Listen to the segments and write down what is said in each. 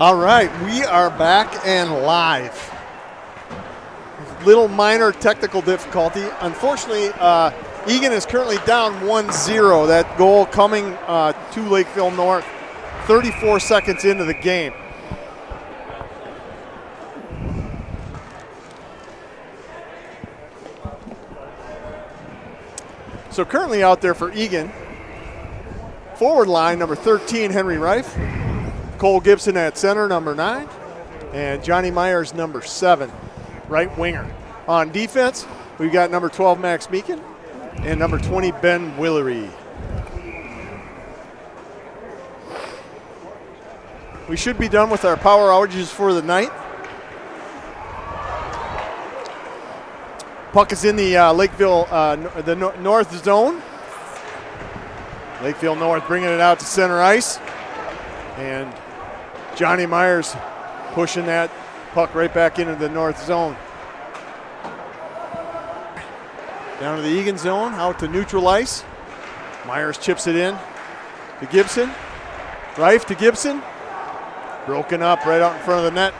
All right, we are back and live. Little minor technical difficulty. Unfortunately, Eagan is currently down 1-0. That goal coming to Lakeville North 34 seconds into the game. So currently out there for Eagan, forward line number 13, Henry Reif. Cole Gibson at center, number 9. And Johnny Myers, number 7, right winger. On defense, we've got number 12, Max Meekin, and number 20, Ben Willery. We should be done with our power outages for the night. Puck is in the Lakeville, north zone. Lakeville North bringing it out to center ice. And Johnny Myers pushing that puck right back into the north zone. Down to the Eagan zone, out to neutral ice. Myers chips it in to Gibson. Reif to Gibson. Broken up right out in front of the net.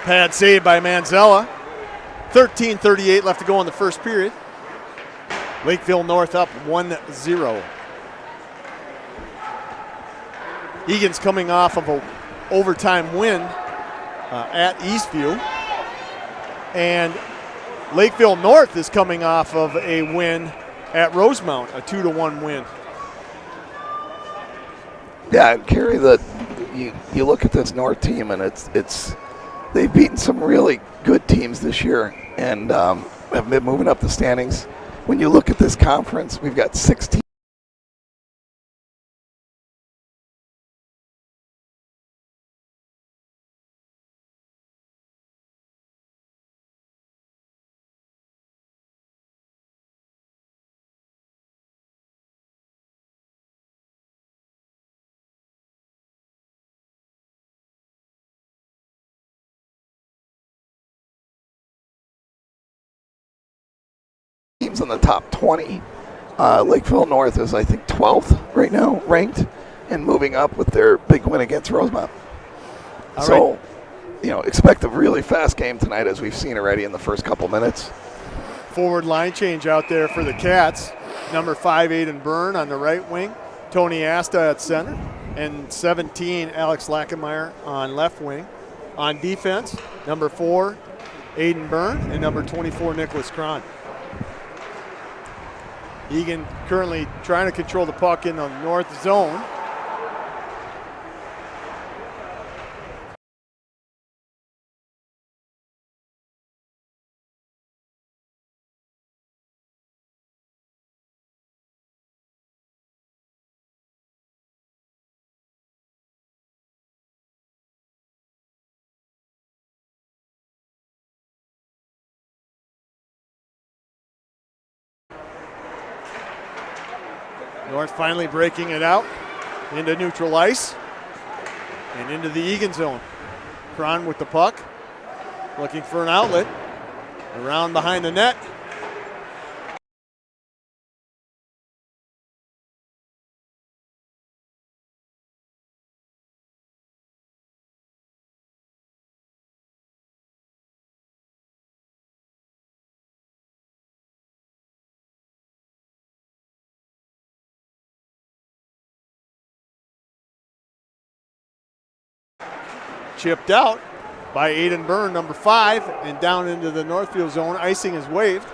Pad saved by Manzella. 13:38 left to go in the first period. Lakeville North up 1-0. Eagan's coming off of an overtime win at Eastview. And Lakeville North is coming off of a win at Rosemount, a 2-1 win. Yeah, and Kerry, you look at this North team, and it's they've beaten some really good teams this year and have been moving up the standings. When you look at this conference, we've got 16 teams in the top 20. Lakeville North is, I think, 12th right now, ranked, and moving up with their big win against Rosemount. So, expect a really fast game tonight, as we've seen already in the first couple minutes. Forward line change out there for the Cats. Number 5, Aiden Byrne on the right wing. Tony Asta at center. And 17, Alex Lackenmeyer on left wing. On defense, number 4, Aiden Byrne, and number 24, Nicholas Cron. Eagan currently trying to control the puck in the north zone. North finally breaking it out into neutral ice and into the Eagan zone. Cron with the puck, looking for an outlet. Around behind the net. Chipped out by Aiden Byrne, number 5, and down into the Northfield zone. Icing is waved.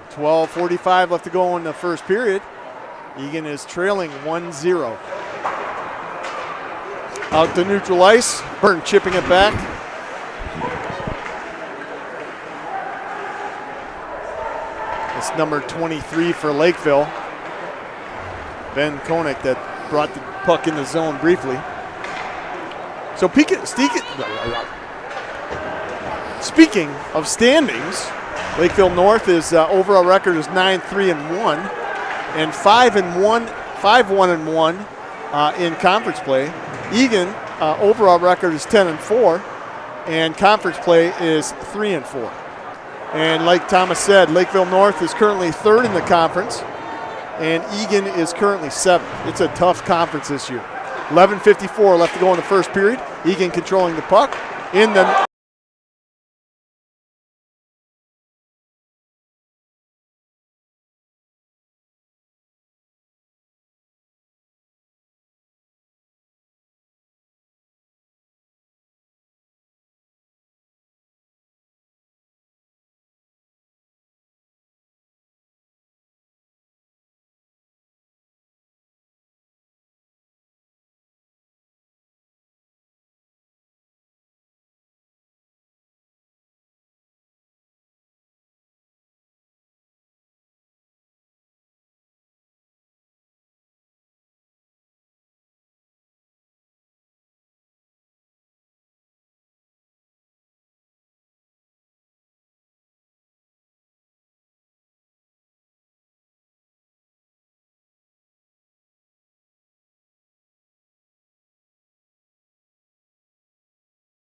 12:45 left to go in the first period. Eagan is trailing 1-0. Out to neutral ice. Byrne chipping it back. It's number 23 for Lakeville. Ben Koenig that brought the puck in the zone briefly. So speaking of standings, Lakeville North is overall record is 9-3-1 and 5-1 in conference play. Eagan overall record is 10-4 and conference play is 3-4. And like Thomas said, Lakeville North is currently 3rd in the conference, and Eagan is currently 7th. It's a tough conference this year. 11:54 left to go in the first period. Eagan controlling the puck. In the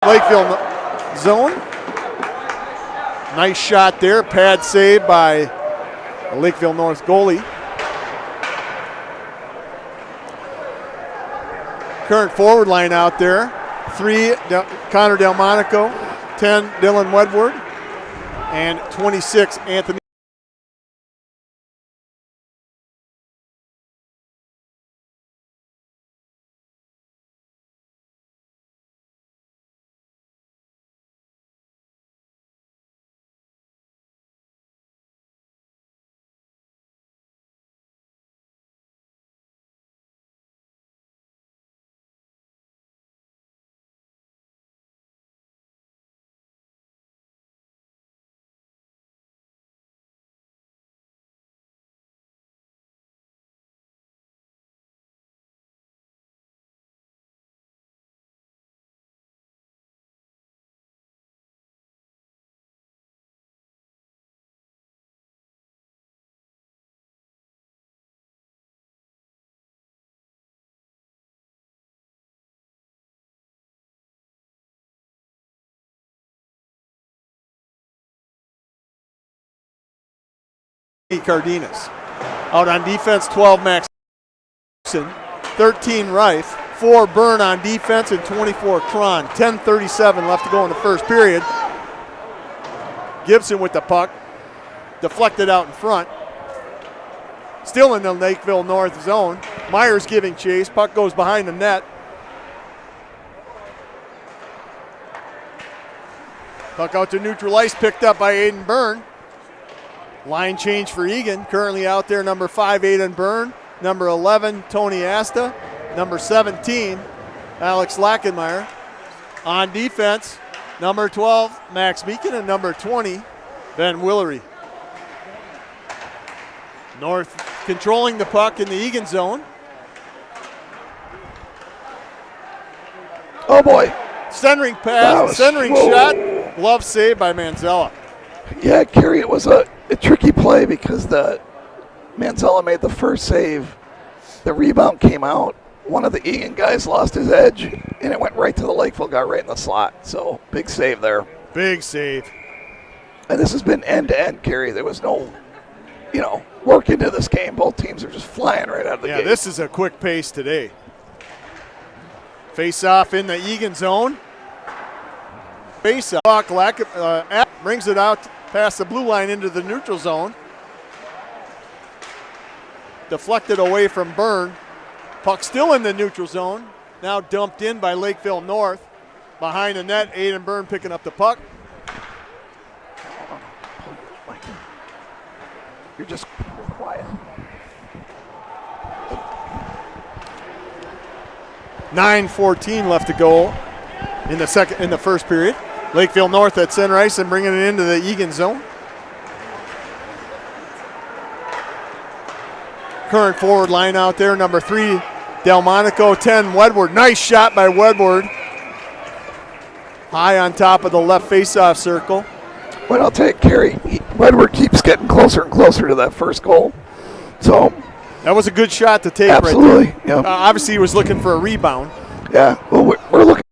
Lakeville zone. Nice shot there. Pad save by the Lakeville North goalie. Current forward line out there. 3, Connor Delmonico. 10, Dylan Wedward. And 26, Anthony. Cardenas. Out on defense, 12, Max. 13, Reif. 4, Byrne on defense, and 24, Cron. 10:37 left to go in the first period. Gibson with the puck. Deflected out in front. Still in the Lakeville North zone. Myers giving chase. Puck goes behind the net. Puck out to neutral ice, picked up by Aiden Byrne. Line change for Eagan. Currently out there, number 5, Aiden Byrne. Number 11, Tony Asta. Number 17, Alex Lackenmeyer. On defense, number 12, Max Meekin, and number 20, Ben Willery. North controlling the puck in the Eagan zone. Oh boy. Centering pass, centering shot. Glove save by Manzella. Yeah, Kerry, it was a tricky play because the Manzella made the first save. The rebound came out. One of the Eagan guys lost his edge, and it went right to the Lakeville guy right in the slot. So big save there. Big save. And this has been end-to-end, Kerry. There was no, work into this game. Both teams are just flying right out of the gate. Yeah, this is a quick pace today. Face off in the Eagan zone. Face off. Brings it out past the blue line into the neutral zone. Deflected away from Byrne. Puck still in the neutral zone. Now dumped in by Lakeville North. Behind the net, Aiden Byrne picking up the puck. You're just quiet. 9:14 left to go in the first period. Lakeville North at center ice and bringing it into the Eagan zone. Current forward line out there, number 3, Delmonico, 10, Wedward. Nice shot by Wedward. High on top of the left faceoff circle. Well, I'll take Kerry. Wedward keeps getting closer and closer to that first goal. So that was a good shot to take. Absolutely. Right there. Obviously, he was looking for a rebound. Yeah. Well, we're looking.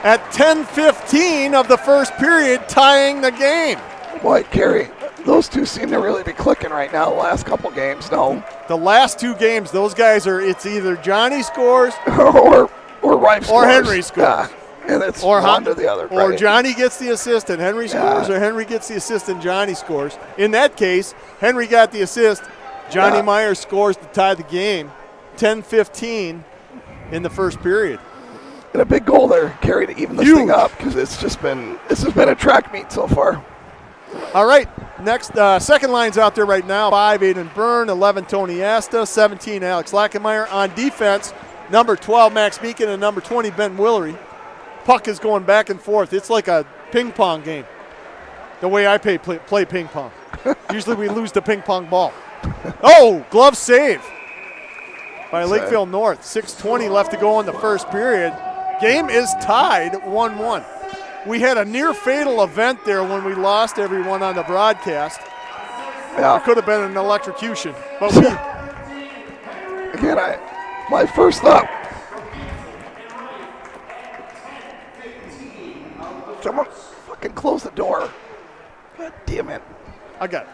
at 10:15 of the first period, tying the game. Boy, Kerry, those two seem to really be clicking right now the last couple games. No. The last two games, those guys it's either Johnny scores or Rife scores. Or Henry scores. Yeah. And it's one or the other. Or right. Johnny gets the assist and Henry scores, or Henry gets the assist and Johnny scores. In that case, Henry got the assist. Johnny Myers scores to tie the game. 10-15 in the first period. And a big goal there, Kerry, to even this thing up, because this has been a track meet so far. All right, next, second line's out there right now. 5, Aiden Byrne, 11, Tony Asta, 17, Alex Lackenmeyer. On defense, number 12, Max Meekin, and number 20, Ben Willery. Puck is going back and forth. It's like a ping pong game, the way I play ping pong. Usually we lose the ping pong ball. Oh, glove save by Lakeville North. 6:20 left to go in the first period. Game is tied 1-1. We had a near fatal event there when we lost everyone on the broadcast. Yeah. It could have been an electrocution. But again, my first thought. Someone fucking close the door. God damn it. I got it.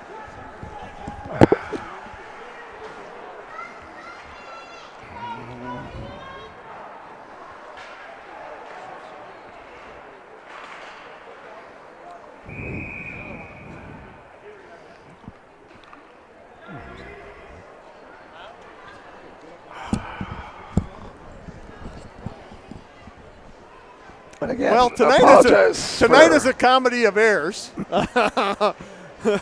Again, well, tonight is a comedy of errors,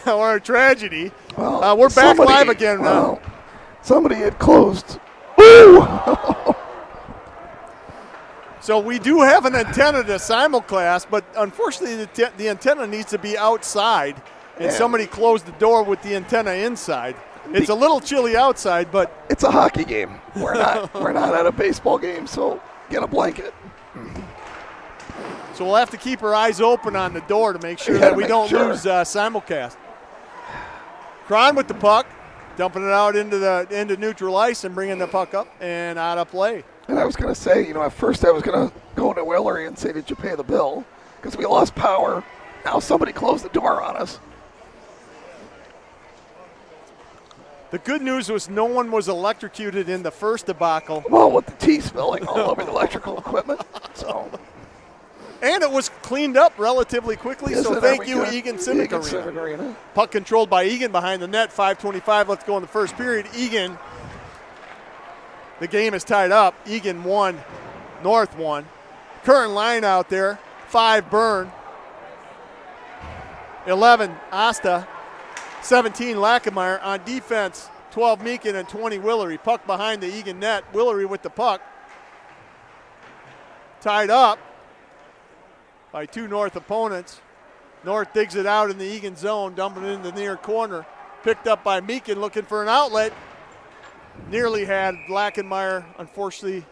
or a tragedy. Well, we're back live again now. Somebody had closed. Ooh! So we do have an antenna to simulcast, but unfortunately the antenna needs to be outside, and somebody closed the door with the antenna inside. It's a little chilly outside, but it's a hockey game. We're not at a baseball game, so get a blanket. So we'll have to keep our eyes open on the door to make sure that we don't lose simulcast. Cron with the puck, dumping it out into neutral ice and bringing the puck up and out of play. And I was going to say, at first I was going to go to Willery and say, did you pay the bill? Because we lost power. Now somebody closed the door on us. The good news was no one was electrocuted in the first debacle. Well, with the tea spilling all over the electrical equipment. And it was cleaned up relatively quickly, so thank you, Eagan Civic Arena. Puck controlled by Eagan behind the net, 5:25 left to go in the first period. Eagan, the game is tied up. Eagan 1, North 1. Current line out there, 5 Byrne, 11 Asta, 17 Lackenmeyer. On defense, 12 Meekin and 20 Willery. Puck behind the Eagan net. Willery with the puck. Tied up by 2 North opponents. North digs it out in the Eagan zone, dumping it in the near corner. Picked up by Meekin, looking for an outlet. Nearly had Lackenmeyer. Unfortunately,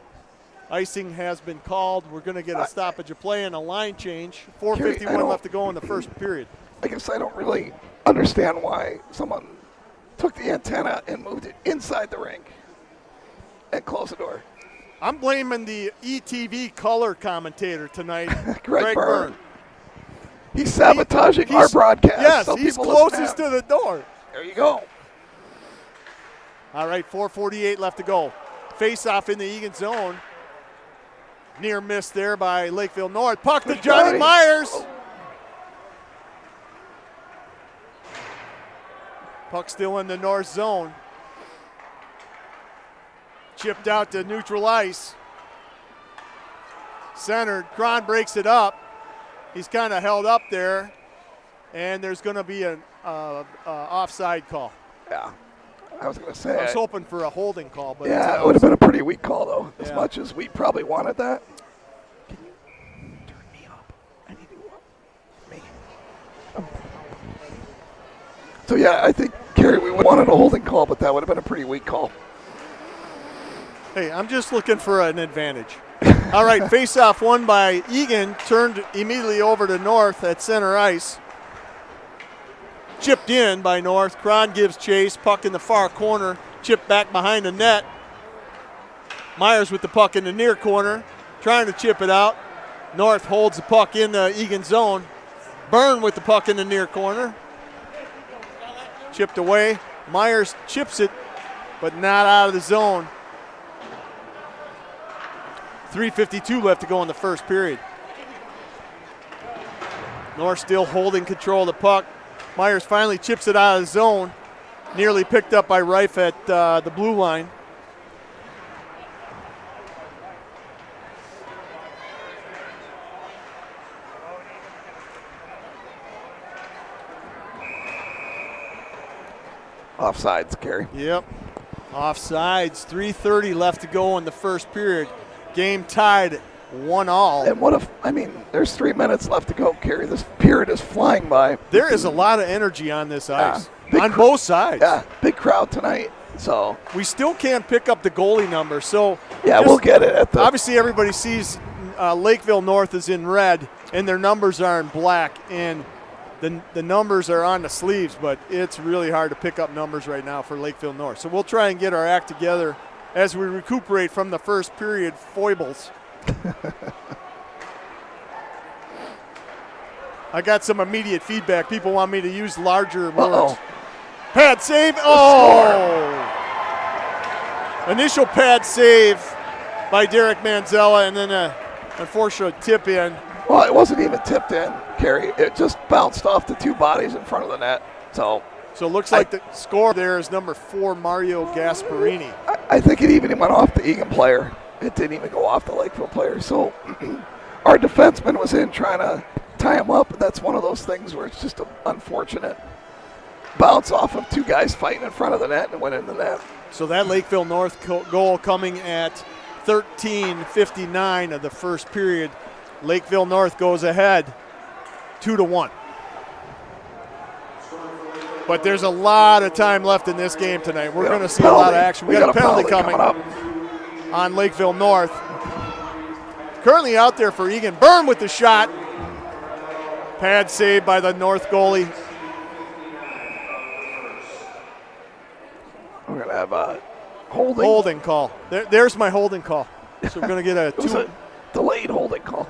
icing has been called. We're going to get a stoppage of play and a line change. 4:51 left to go in the first period. I guess I don't really understand why someone took the antenna and moved it inside the rink and closed the door. I'm blaming the ETV color commentator tonight, Greg Byrne. He's sabotaging our broadcast. Yes, he's closest to the door. There you go. All right, 4:48 left to go. Face-off in the Eagan zone. Near miss there by Lakeville North. Puck to Johnny Myers. Oh. Puck still in the north zone. Chipped out to neutral ice. Centered. Cron breaks it up. He's kind of held up there. And there's going to be an offside call. Yeah. I was going to say. I was hoping for a holding call. But yeah, it would have been a pretty weak call, though, as much as we probably wanted that. Can you turn me up? I need you up. Me. So, yeah, I think, Kerry, we wanted a holding call, but that would have been a pretty weak call. Hey, I'm just looking for an advantage. All right, face-off won by Eagan, turned immediately over to North at center ice. Chipped in by North. Cron gives chase. Puck in the far corner. Chipped back behind the net. Myers with the puck in the near corner, trying to chip it out. North holds the puck in the Eagan zone. Byrne with the puck in the near corner. Chipped away. Myers chips it, but not out of the zone. 3:52 left to go in the first period. North still holding control of the puck. Myers finally chips it out of the zone. Nearly picked up by Reif at the blue line. Offsides, Kerry. Yep. Offsides. 3:30 left to go in the first period. Game tied 1-1. And what if, there's 3 minutes left to go, Kerry. This period is flying by. There is a lot of energy on this ice. Yeah. On both sides. Yeah, big crowd tonight. So we still can't pick up the goalie number. So yeah, we'll get it at the. Obviously, everybody sees Lakeville North is in red, and their numbers are in black, and the numbers are on the sleeves, but it's really hard to pick up numbers right now for Lakeville North. So we'll try and get our act together as we recuperate from the first period foibles. I got some immediate feedback. People want me to use larger words. Pad save. Oh! Initial pad save by Derek Manzella, and then an unfortunate tip in. Well, it wasn't even tipped in, Kerry. It just bounced off the two bodies in front of the net. So it looks like the score there is number 4, Mario Gasparini. I think it even went off the Eagan player. It didn't even go off the Lakeville player. So our defenseman was in trying to tie him up. That's one of those things where it's just an unfortunate bounce off of two guys fighting in front of the net and went in the net. So that Lakeville North goal coming at 13:59 of the first period. Lakeville North goes ahead 2-1. But there's a lot of time left in this game tonight. We're going to see a lot of action. We got a penalty coming up on Lakeville North. Currently out there for Eagan. Byrne with the shot. Pad save by the North goalie. We're going to have a holding. Holding call. There's my holding call. So we're going to get a a delayed holding call.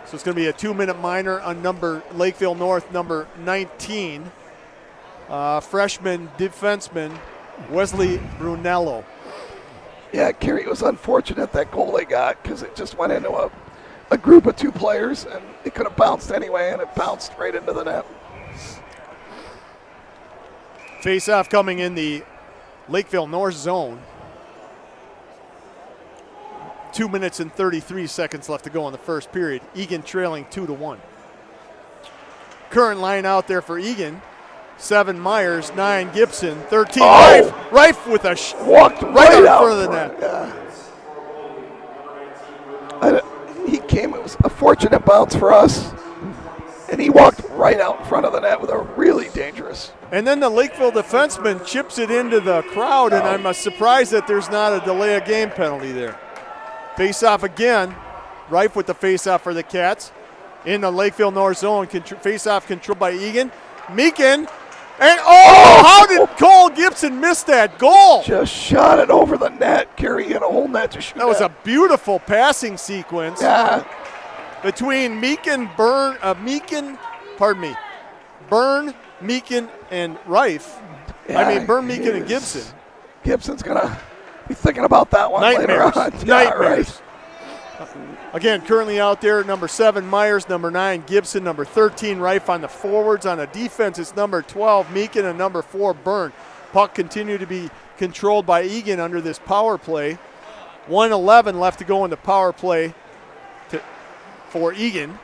So it's going to be a 2-minute minor on Lakeville North, number 19. Freshman defenseman Wesley Brunello. Yeah, Kerry, it was unfortunate that goal they got because it just went into a group of two players, and it could have bounced anyway, and it bounced right into the net. Face-off coming in the Lakeville North zone. 2 minutes and 33 seconds left to go in the first period. Eagan trailing 2-1. Current line out there for Eagan. 7 Myers, 9 Gibson, 13 Reif with a walked right in out front of the net. Yeah. He came. It was a fortunate bounce for us, and he walked right out in front of the net with a really dangerous. And then the Lakeville defenseman chips it into the crowd, and I'm surprised that there's not a delay of game penalty there. Face-off again. Reif with the face-off for the Cats. In the Lakeville North zone. Face-off controlled by Eagan. Meakin. And, how did Cole Gibson miss that goal? Just shot it over the net. Kerry in a whole net to shoot. That was a beautiful passing sequence. Yeah. Between Byrne, Meakin, and Reif. Yeah, Byrne, Meakin, and Gibson. Gibson's going to be thinking about that one later on. Nightmares. Again, currently out there, number 7, Myers, number 9, Gibson, number 13, Reif on the forwards. On the defense, it's number 12, Meakin, and number 4, Byrne. Puck continue to be controlled by Eagan under this power play. 1:11 left to go in the power play for Eagan.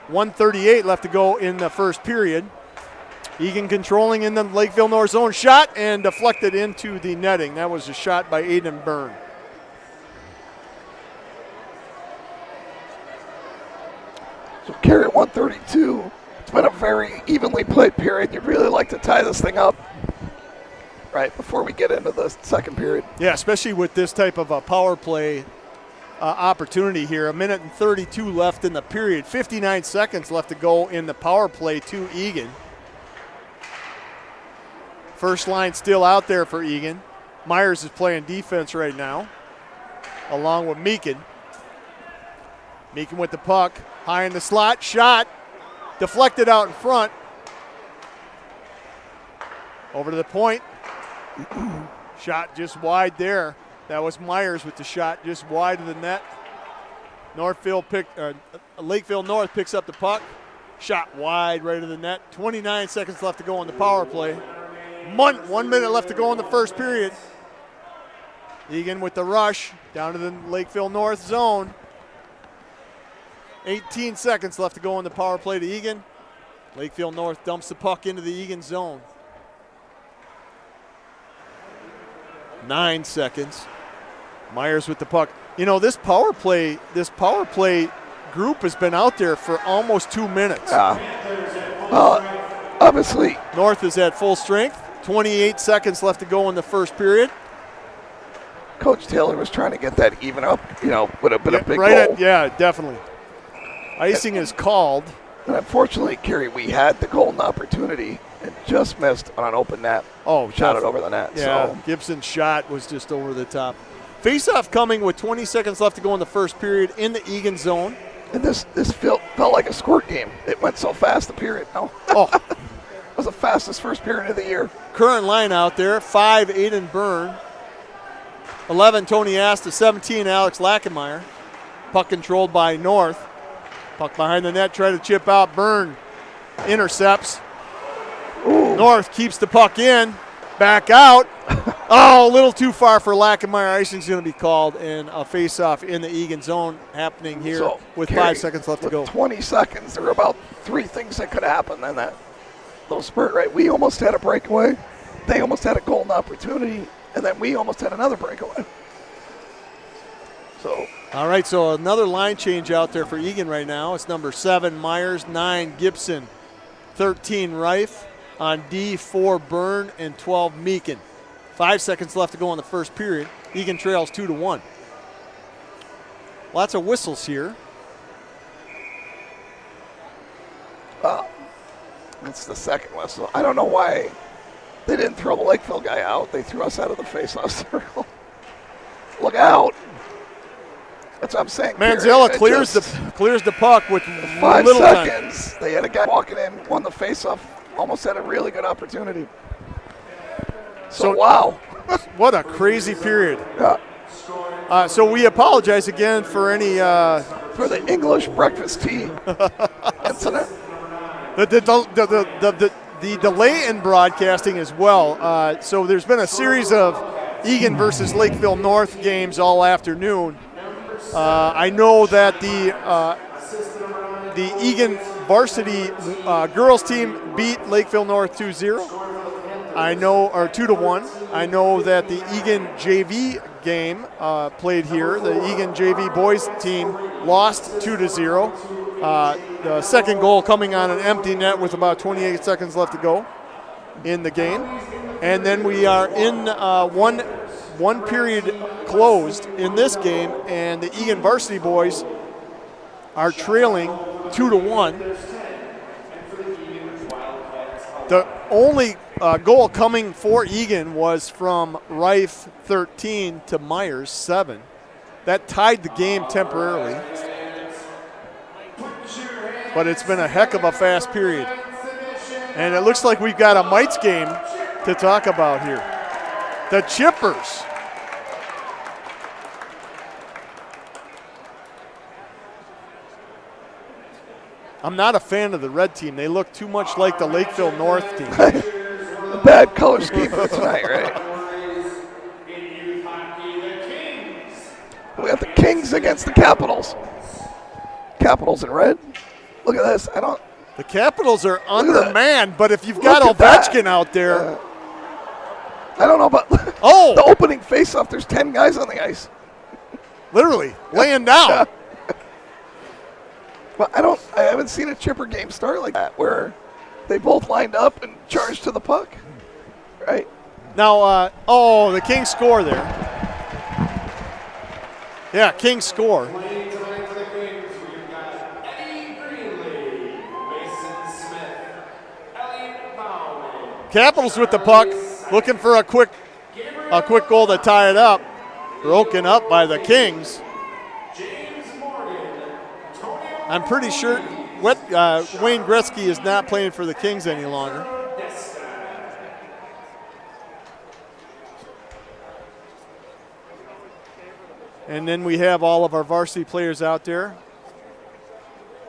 1:38 left to go in the first period. Eagan controlling in the Lakeville North zone. Shot and deflected into the netting. That was a shot by Aiden Byrne. So Kerry at 132. It's been a very evenly played period. You'd really like to tie this thing up right before we get into the second period. Yeah, especially with this type of a power play opportunity here. 1 minute and 32 left in the period. 59 seconds left to go in the power play to Eagan. First line still out there for Eagan. Myers is playing defense right now, along with Meakin. Meakin with the puck, high in the slot, shot, deflected out in front. Over to the point. Shot just wide there. That was Myers with the shot just wide of the net. Lakeville North picks up the puck. Shot wide right of the net. 29 seconds left to go on the power play. 1 minute left to go in the first period. Eagan with the rush down to the Lakeville North zone. 18 seconds left to go on the power play to Eagan. Lakeville North dumps the puck into the Eagan zone. 9 seconds. Myers with the puck. You know, this power play group has been out there for almost 2 minutes. Obviously. North is at full strength. 28 seconds left to go in the first period. Coach Taylor was trying to get that even up, with a bit of big right goal. Yeah, definitely. Icing is called. And unfortunately, Kerry, we had the golden opportunity and just missed on an open net. Oh, shot it over the net. Yeah, so. Gibson's shot was just over the top. Face-off coming with 20 seconds left to go in the first period in the Eagan zone. And this felt like a squirt game. It went so fast, the period. No. Oh. It was the fastest first period of the year. Current line out there, 5, Aiden Byrne. 11, Tony Asta. 17, Alex Lackenmeyer. Puck controlled by North. Puck behind the net, try to chip out. Byrne intercepts. Ooh. North keeps the puck in. Back out. Oh, a little too far for Lackenmeyer. Icing's going to be called, and a face-off in the Eagan zone happening here with Kerry, 5 seconds left to go. 20 seconds. There were about 3 things that could happen in that little spurt, right? We almost had a breakaway. They almost had a golden opportunity, and then we almost had another breakaway. So. All right, so another line change out there for Eagan right now. It's number 7, Myers, 9, Gibson, 13, Reif. On D, 4, Byrne, and 12, Meakin. 5 seconds left to go in the first period. Eagan trails 2-1. Lots of whistles here. That's the second whistle. I don't know why they didn't throw the Lakeville guy out. They threw us out of the face-off circle. Look out. That's what I'm saying. Manzella clears the puck with 5 little seconds. time. They had a guy walking in, won the face-off, almost had a really good opportunity. So wow. What a crazy period. Yeah. So we apologize again for any for the English breakfast tea incident. The delay in broadcasting as well. So there's been a series of Eagan versus Lakeville North games all afternoon. I know that the Eagan varsity girls team beat Lakeville North 2-0. I know, or 2-1. I know that the Eagan JV game played here. The Eagan JV boys team lost 2-0. The second goal coming on an empty net with about 28 seconds left to go in the game. And then we are in one period closed in this game, and the Eagan varsity boys are trailing 2-1. The only goal coming for Eagan was from Reif 13 to Myers 7. That tied the game temporarily. But it's been a heck of a fast period. And it looks like we've got a Mites game to talk about here. The Chippers. I'm not a fan of the red team. They look too much like the Lakeville North team. A bad color scheme for tonight, right? We got the Kings against the Capitals. Capitals in red. Look at this. The Capitals are undermanned, but if you've got Ovechkin out there. I don't know about the opening faceoff. There's 10 guys on the ice. Literally, laying down. Well, I haven't seen a Chipper game start like that where they both lined up and charged to the puck. Right? Now, the Kings score there. Yeah, Kings score. Capitals with the puck, looking for a quick a quick goal to tie it up. Broken up by the Kings. I'm pretty sure Wayne Gretzky is not playing for the Kings any longer. And then we have all of our varsity players out there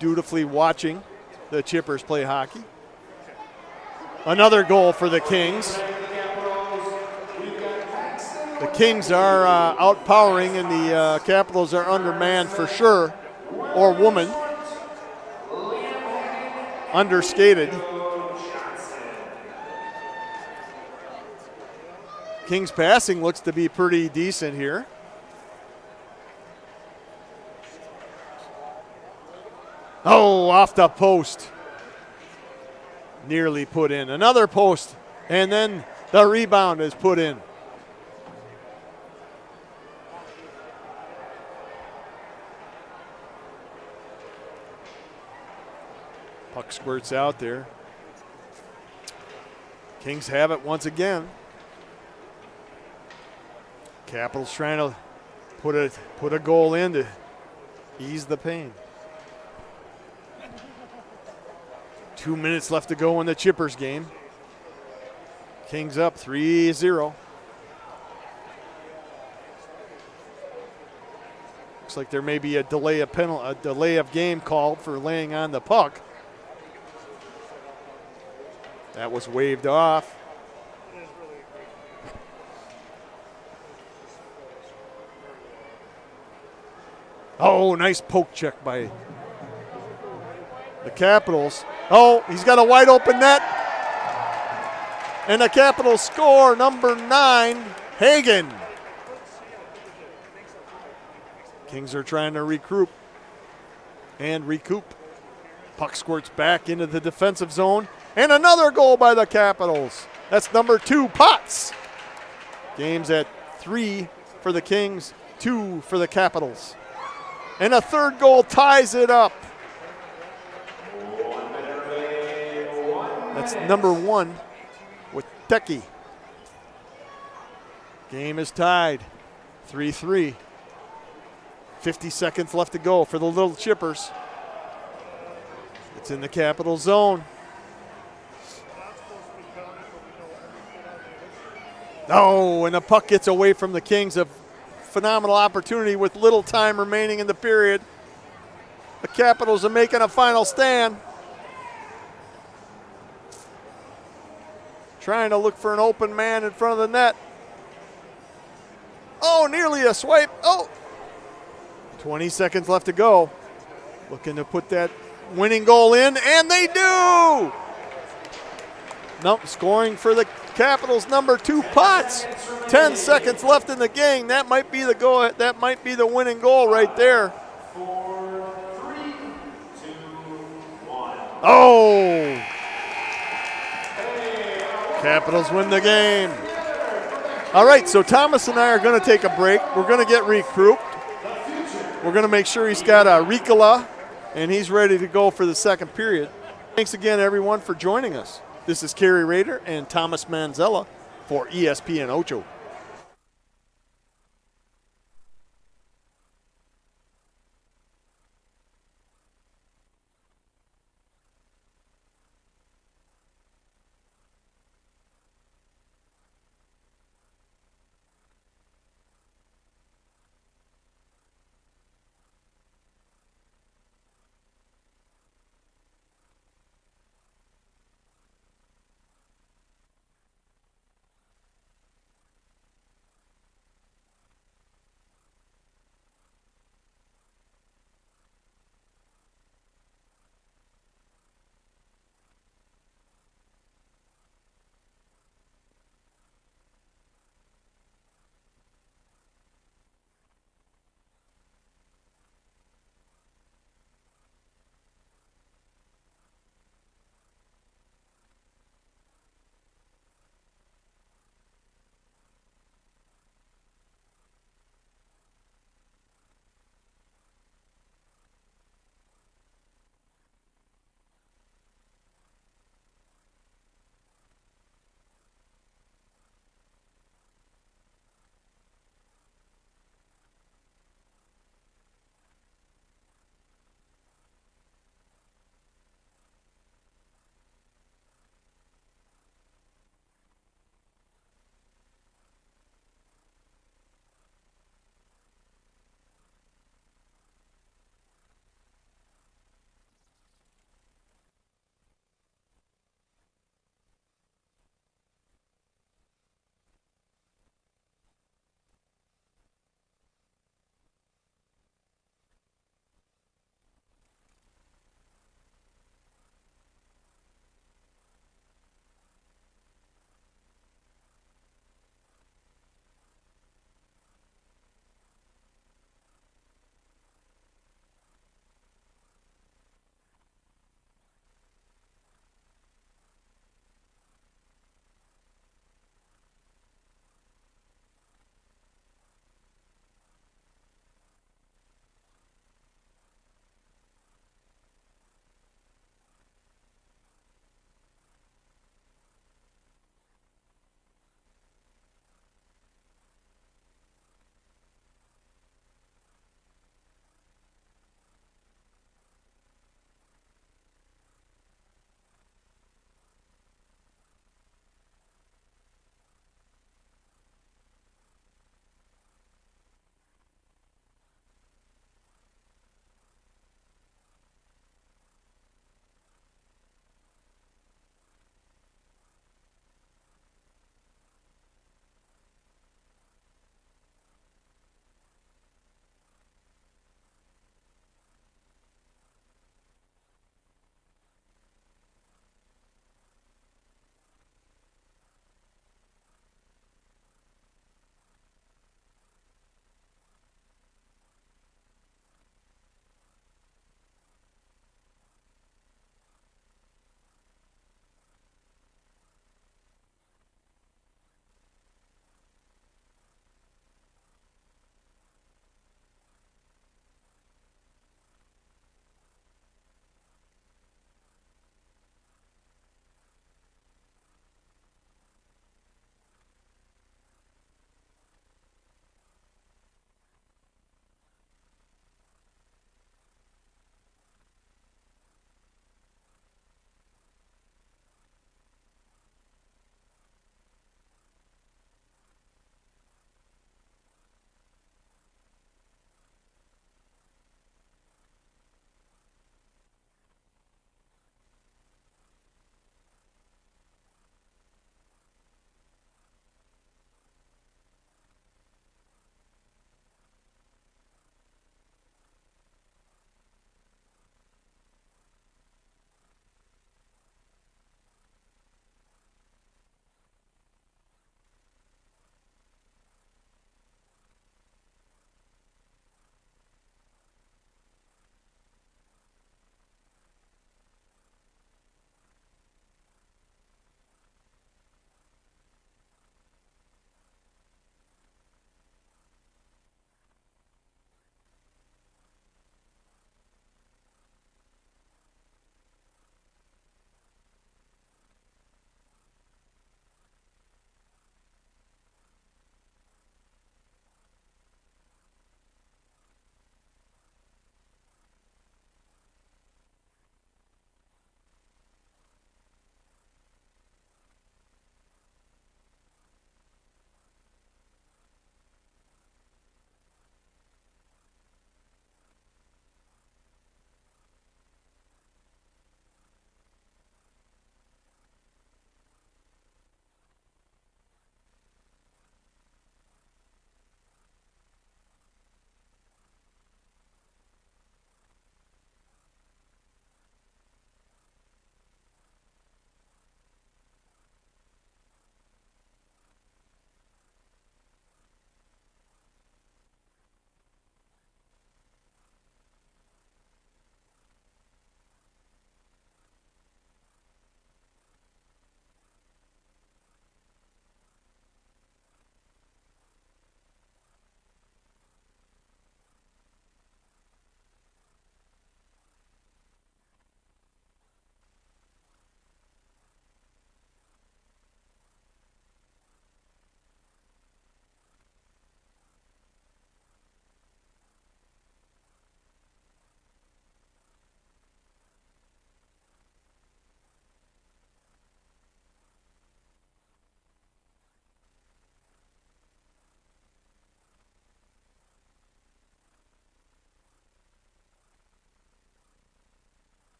dutifully watching the Chippers play hockey. Another goal for the Kings. The Kings are outpowering, and the Capitals are undermanned for sure, or woman, underskated. Kings passing looks to be pretty decent here. Oh, off the post. Nearly put in. Another post, and then the rebound is put in. Puck squirts out there. Kings have it once again. Capitals trying to put a goal in to ease the pain. 2 minutes left to go in the Chippers game. Kings up 3-0. Looks like there may be a delay of game called for laying on the puck. That was waved off. Oh, nice poke check by the Capitals. Oh, he's got a wide open net. And the Capitals score, number 9, Eagan. Kings are trying to recoup. Puck squirts back into the defensive zone. And another goal by the Capitals. That's number 2, Potts. Game's at 3 for the Kings, 2 for the Capitals. And a third goal ties it up. That's number 1 with Tecky. Game is tied, 3-3. 50 seconds left to go for the Little Chippers. It's in the Capital zone. Oh, and the puck gets away from the Kings. A phenomenal opportunity with little time remaining in the period. The Capitals are making a final stand. Trying to look for an open man in front of the net. Oh, nearly a swipe. Oh, 20 seconds left to go. Looking to put that winning goal in, and they do! Nope, scoring for the Capitals, number 2, Potts. 10 seconds left in the game. That might be the goal. That might be the winning goal right there. 4, 3, 2, 1. Oh! Capitals win the game. All right, so Thomas and I are going to take a break. We're going to get recouped. We're going to make sure he's got a Ricola, and he's ready to go for the second period. Thanks again, everyone, for joining us. This is Kerry Rader and Thomas Manzella for ESPN Ocho.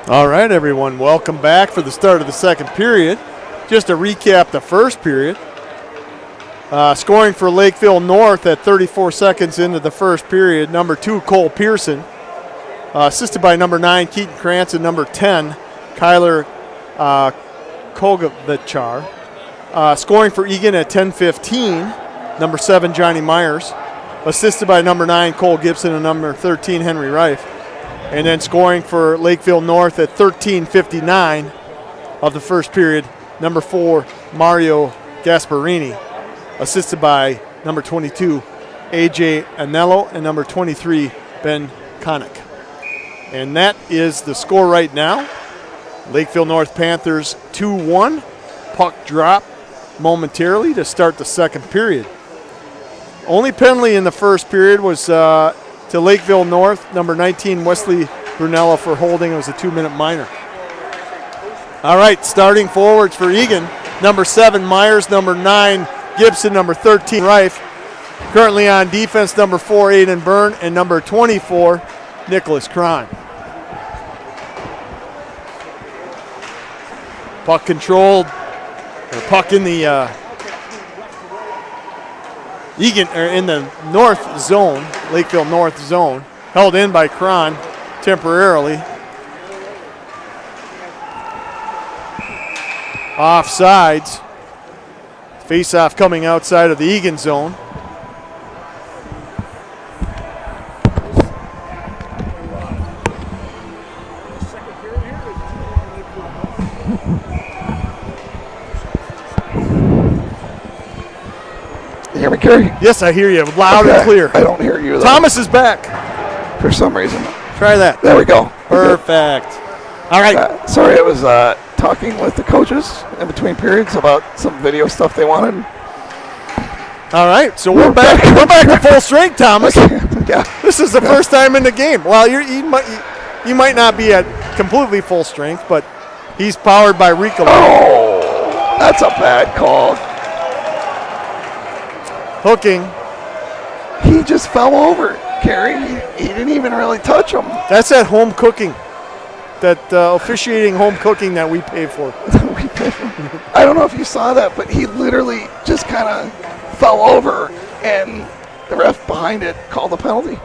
All right, everyone, welcome back for the start of the second period. Just to recap the first period. Scoring for Lakeville North at 34 seconds into the first period, number 2, Cole Pearson. Assisted by number 9, Keaton Krantz, and number 10, Kyler Kogovichar. Scoring for Eagan at 10:15, number 7, Johnny Myers. Assisted by number 9, Cole Gibson, and number 13, Henry Reif. And then scoring for Lakeville North at 13:59 of the first period, number 4, Mario Gasparini. Assisted by number 22, A.J. Anello, and number 23, Ben Connick. And that is the score right now. Lakeville North Panthers 2-1. Puck drop momentarily to start the second period. Only penalty in the first period was to Lakeville North, number 19, Wesley Brunella, for holding. It was a 2-minute minor. All right, starting forwards for Eagan, number 7, Myers, number 9, Gibson, number 13, Reif. Currently on defense, number 4, Aiden Byrne, and number 24, Nicholas Cron. Puck controlled, or puck in the Eagan, or in the north zone, Lakeville North zone, held in by Cron temporarily. Offsides. Face-off coming outside of the Eagan zone. You hear me, Kerry? Yes, I hear you loud and clear. I don't hear you, though. Thomas is back. For some reason. Try that. There we go. Perfect. All right. Sorry, I was talking with the coaches in between periods about some video stuff they wanted. All right, so we're back. We're back to full strength, Thomas. Yeah. This is the first time in the game. Well, you might not be at completely full strength, but he's powered by Rico. Oh, that's a bad call. Hooking. He just fell over, Kerry. He didn't even really touch him. That's that home cooking, that officiating home cooking that we pay for. I don't know if you saw that, but he literally just kind of fell over, and the ref behind it called a penalty.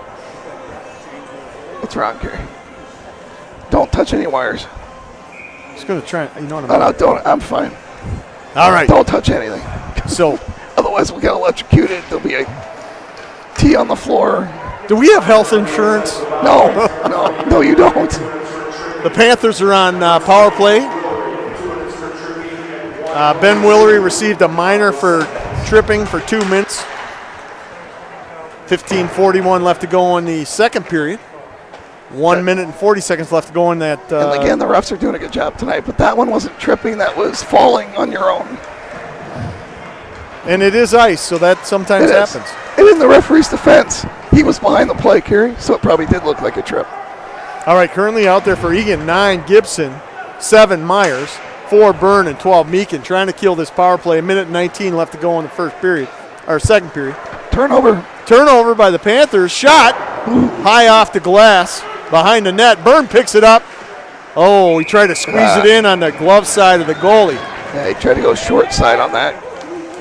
What's wrong, Kerry? Don't touch any wires. Just going to try. You know what No, don't. I'm fine. All right. Don't touch anything. So, otherwise we'll get electrocuted. There'll be a tea on the floor. do we have health insurance? No, you don't. The Panthers are on power play. Ben Willery received a minor for tripping for 2 minutes. 15:41 left to go in the second period. 1 minute and 40 seconds left to go in that. And again, the refs are doing a good job tonight, but that one wasn't tripping. That was falling on your own. And it is ice, so that sometimes happens. And in the referee's defense, he was behind the play, Kerry, so it probably did look like a trip. All right, currently out there for Eagan, 9 Gibson, 7 Myers, 4 Byrne, and 12 Meakin, trying to kill this power play. 1 minute and 19 left to go in the first period, or second period. Turnover by the Panthers. Shot high off the glass behind the net. Byrne picks it up. Oh, he tried to squeeze it in on the glove side of the goalie. Yeah, he tried to go short side on that.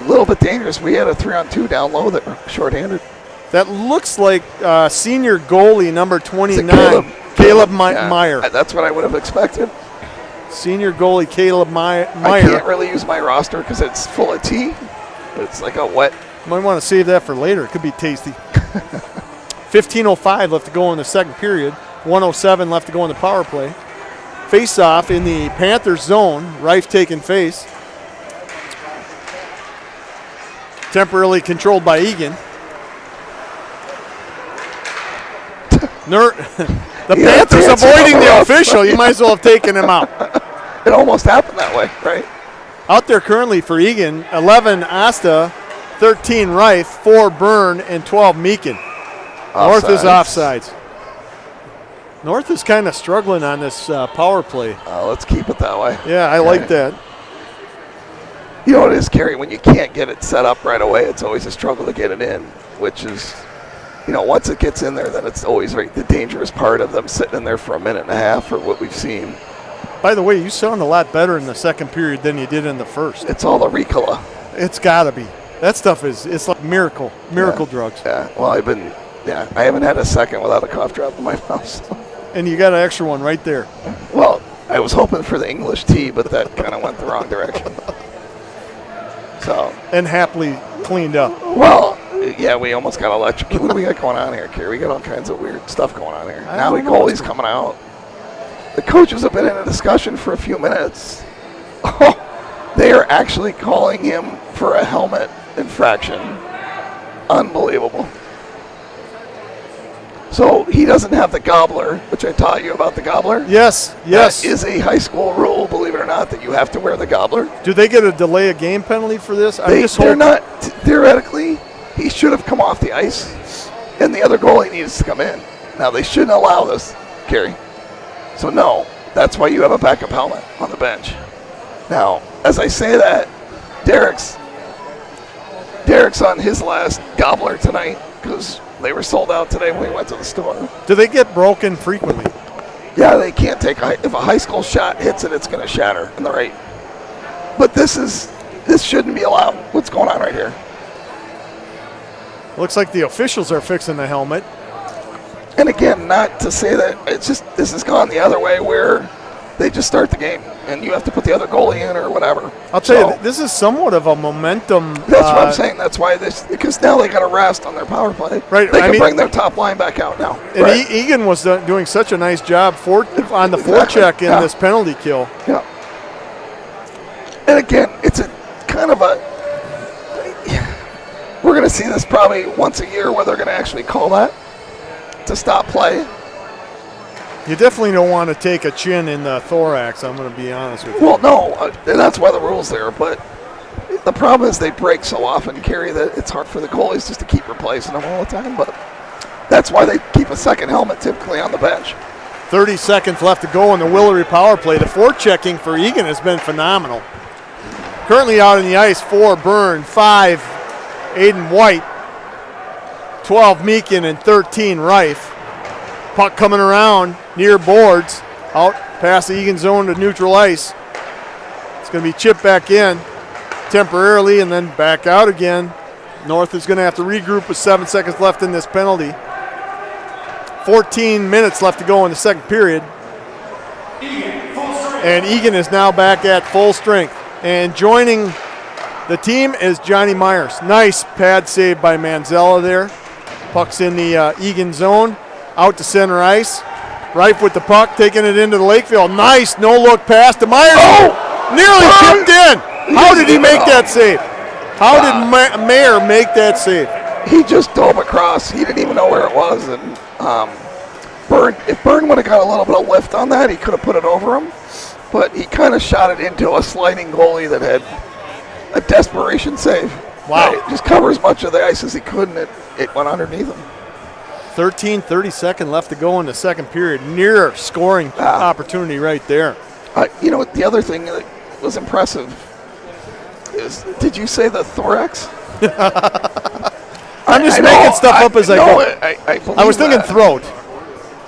A little bit dangerous. We had a 3-on-2 down low that were shorthanded. That looks like senior goalie number 29, Caleb Meyer. That's what I would have expected. Senior goalie Caleb Meyer. I can't really use my roster because it's full of tea, but it's like a wet. Might want to save that for later. It could be tasty. 15:05 left to go in the second period. 1:07 left to go in the power play. Face-off in the Panthers zone. Reif taking face. Temporarily controlled by Eagan. The Panthers avoiding the official. You might as well have taken him out. It almost happened that way, right? Out there currently for Eagan, 11 Asta, 13 Reif, 4 Byrne, and 12 Meakin. North is offsides. North is kind of struggling on this power play. Let's keep it that way. Yeah, I like that. You know what it is, Kerry? When you can't get it set up right away, it's always a struggle to get it in, which is, once it gets in there, then it's always the dangerous part of them sitting in there for a minute and a half, or what we've seen. By the way, you sound a lot better in the second period than you did in the first. It's all the Ricola. It's got to be. That stuff it's like miracle drugs. Yeah, well, I haven't had a second without a cough drop in my mouth. So. And you got an extra one right there. Well, I was hoping for the English tea, but that kind of went the wrong direction. So. And happily cleaned up. Well, yeah, we almost got electrocuted. What do we got going on here, Kerry? We got all kinds of weird stuff going on here. Now the goalie's coming out. The coaches have been in a discussion for a few minutes. Oh, they are actually calling him for a helmet infraction. Unbelievable. So he doesn't have the gobbler, which I taught you about the gobbler. Yes. That is a high school rule, believe it or not, that you have to wear the gobbler. Do they get a delay of game penalty for this? They're not. Theoretically, he should have come off the ice, and the other goalie needs to come in. Now, they shouldn't allow this, Kerry. So, no, that's why you have a backup helmet on the bench. Now, as I say that, Derek's on his last gobbler tonight because they were sold out today when we went to the store. Do they get broken frequently? Yeah, they can't take if a high school shot hits it, it's going to shatter in the right. But this shouldn't be allowed. What's going on right here? Looks like the officials are fixing the helmet. And again, not to say that it's just this has gone the other way where they just start the game and you have to put the other goalie in or whatever. I'll tell you, this is somewhat of a momentum. That's what I'm saying. That's why because now they got to rest on their power play. Right. They can bring their top line back out now. And right. Eagan was doing such a nice job on the forecheck in this penalty kill. Yeah. And again, it's a kind of a. We're going to see this probably once a year where they're going to actually call that to stop play. You definitely don't want to take a chin in the thorax, I'm going to be honest with you. Well, no, and that's why the rule's there. But the problem is they break so often, Kerry, that it's hard for the goalies just to keep replacing them all the time. But that's why they keep a second helmet typically on the bench. 30 seconds left to go in the Willery power play. The forechecking for Eagan has been phenomenal. Currently out on the ice, 4 Byrne, 5 Aiden White, 12 Meakin, and 13 Reif. Puck coming around near boards, out past the Eagan zone to neutral ice. It's going to be chipped back in temporarily and then back out again. North is going to have to regroup with 7 seconds left in this penalty. 14 minutes left to go in the second period. And Eagan is now back at full strength. And joining the team is Johnny Myers. Nice pad save by Manzella there. Puck's in the Eagan zone. Out to center ice. Reif with the puck, taking it into the Lakefield. Nice no-look pass to Myers. Oh! Nearly tipped in. How did he make that save? How did Mayer make that save? He just dove across. He didn't even know where it was. And if Byrne would have got a little bit of lift on that, he could have put it over him. But he kind of shot it into a sliding goalie that had a desperation save. Wow. Right? Just cover as much of the ice as he could, and it went underneath him. 32nd left to go in the second period. Near scoring opportunity right there. The other thing that was impressive is, did you say the thorax? I'm just making stuff up as I go. I was thinking throat.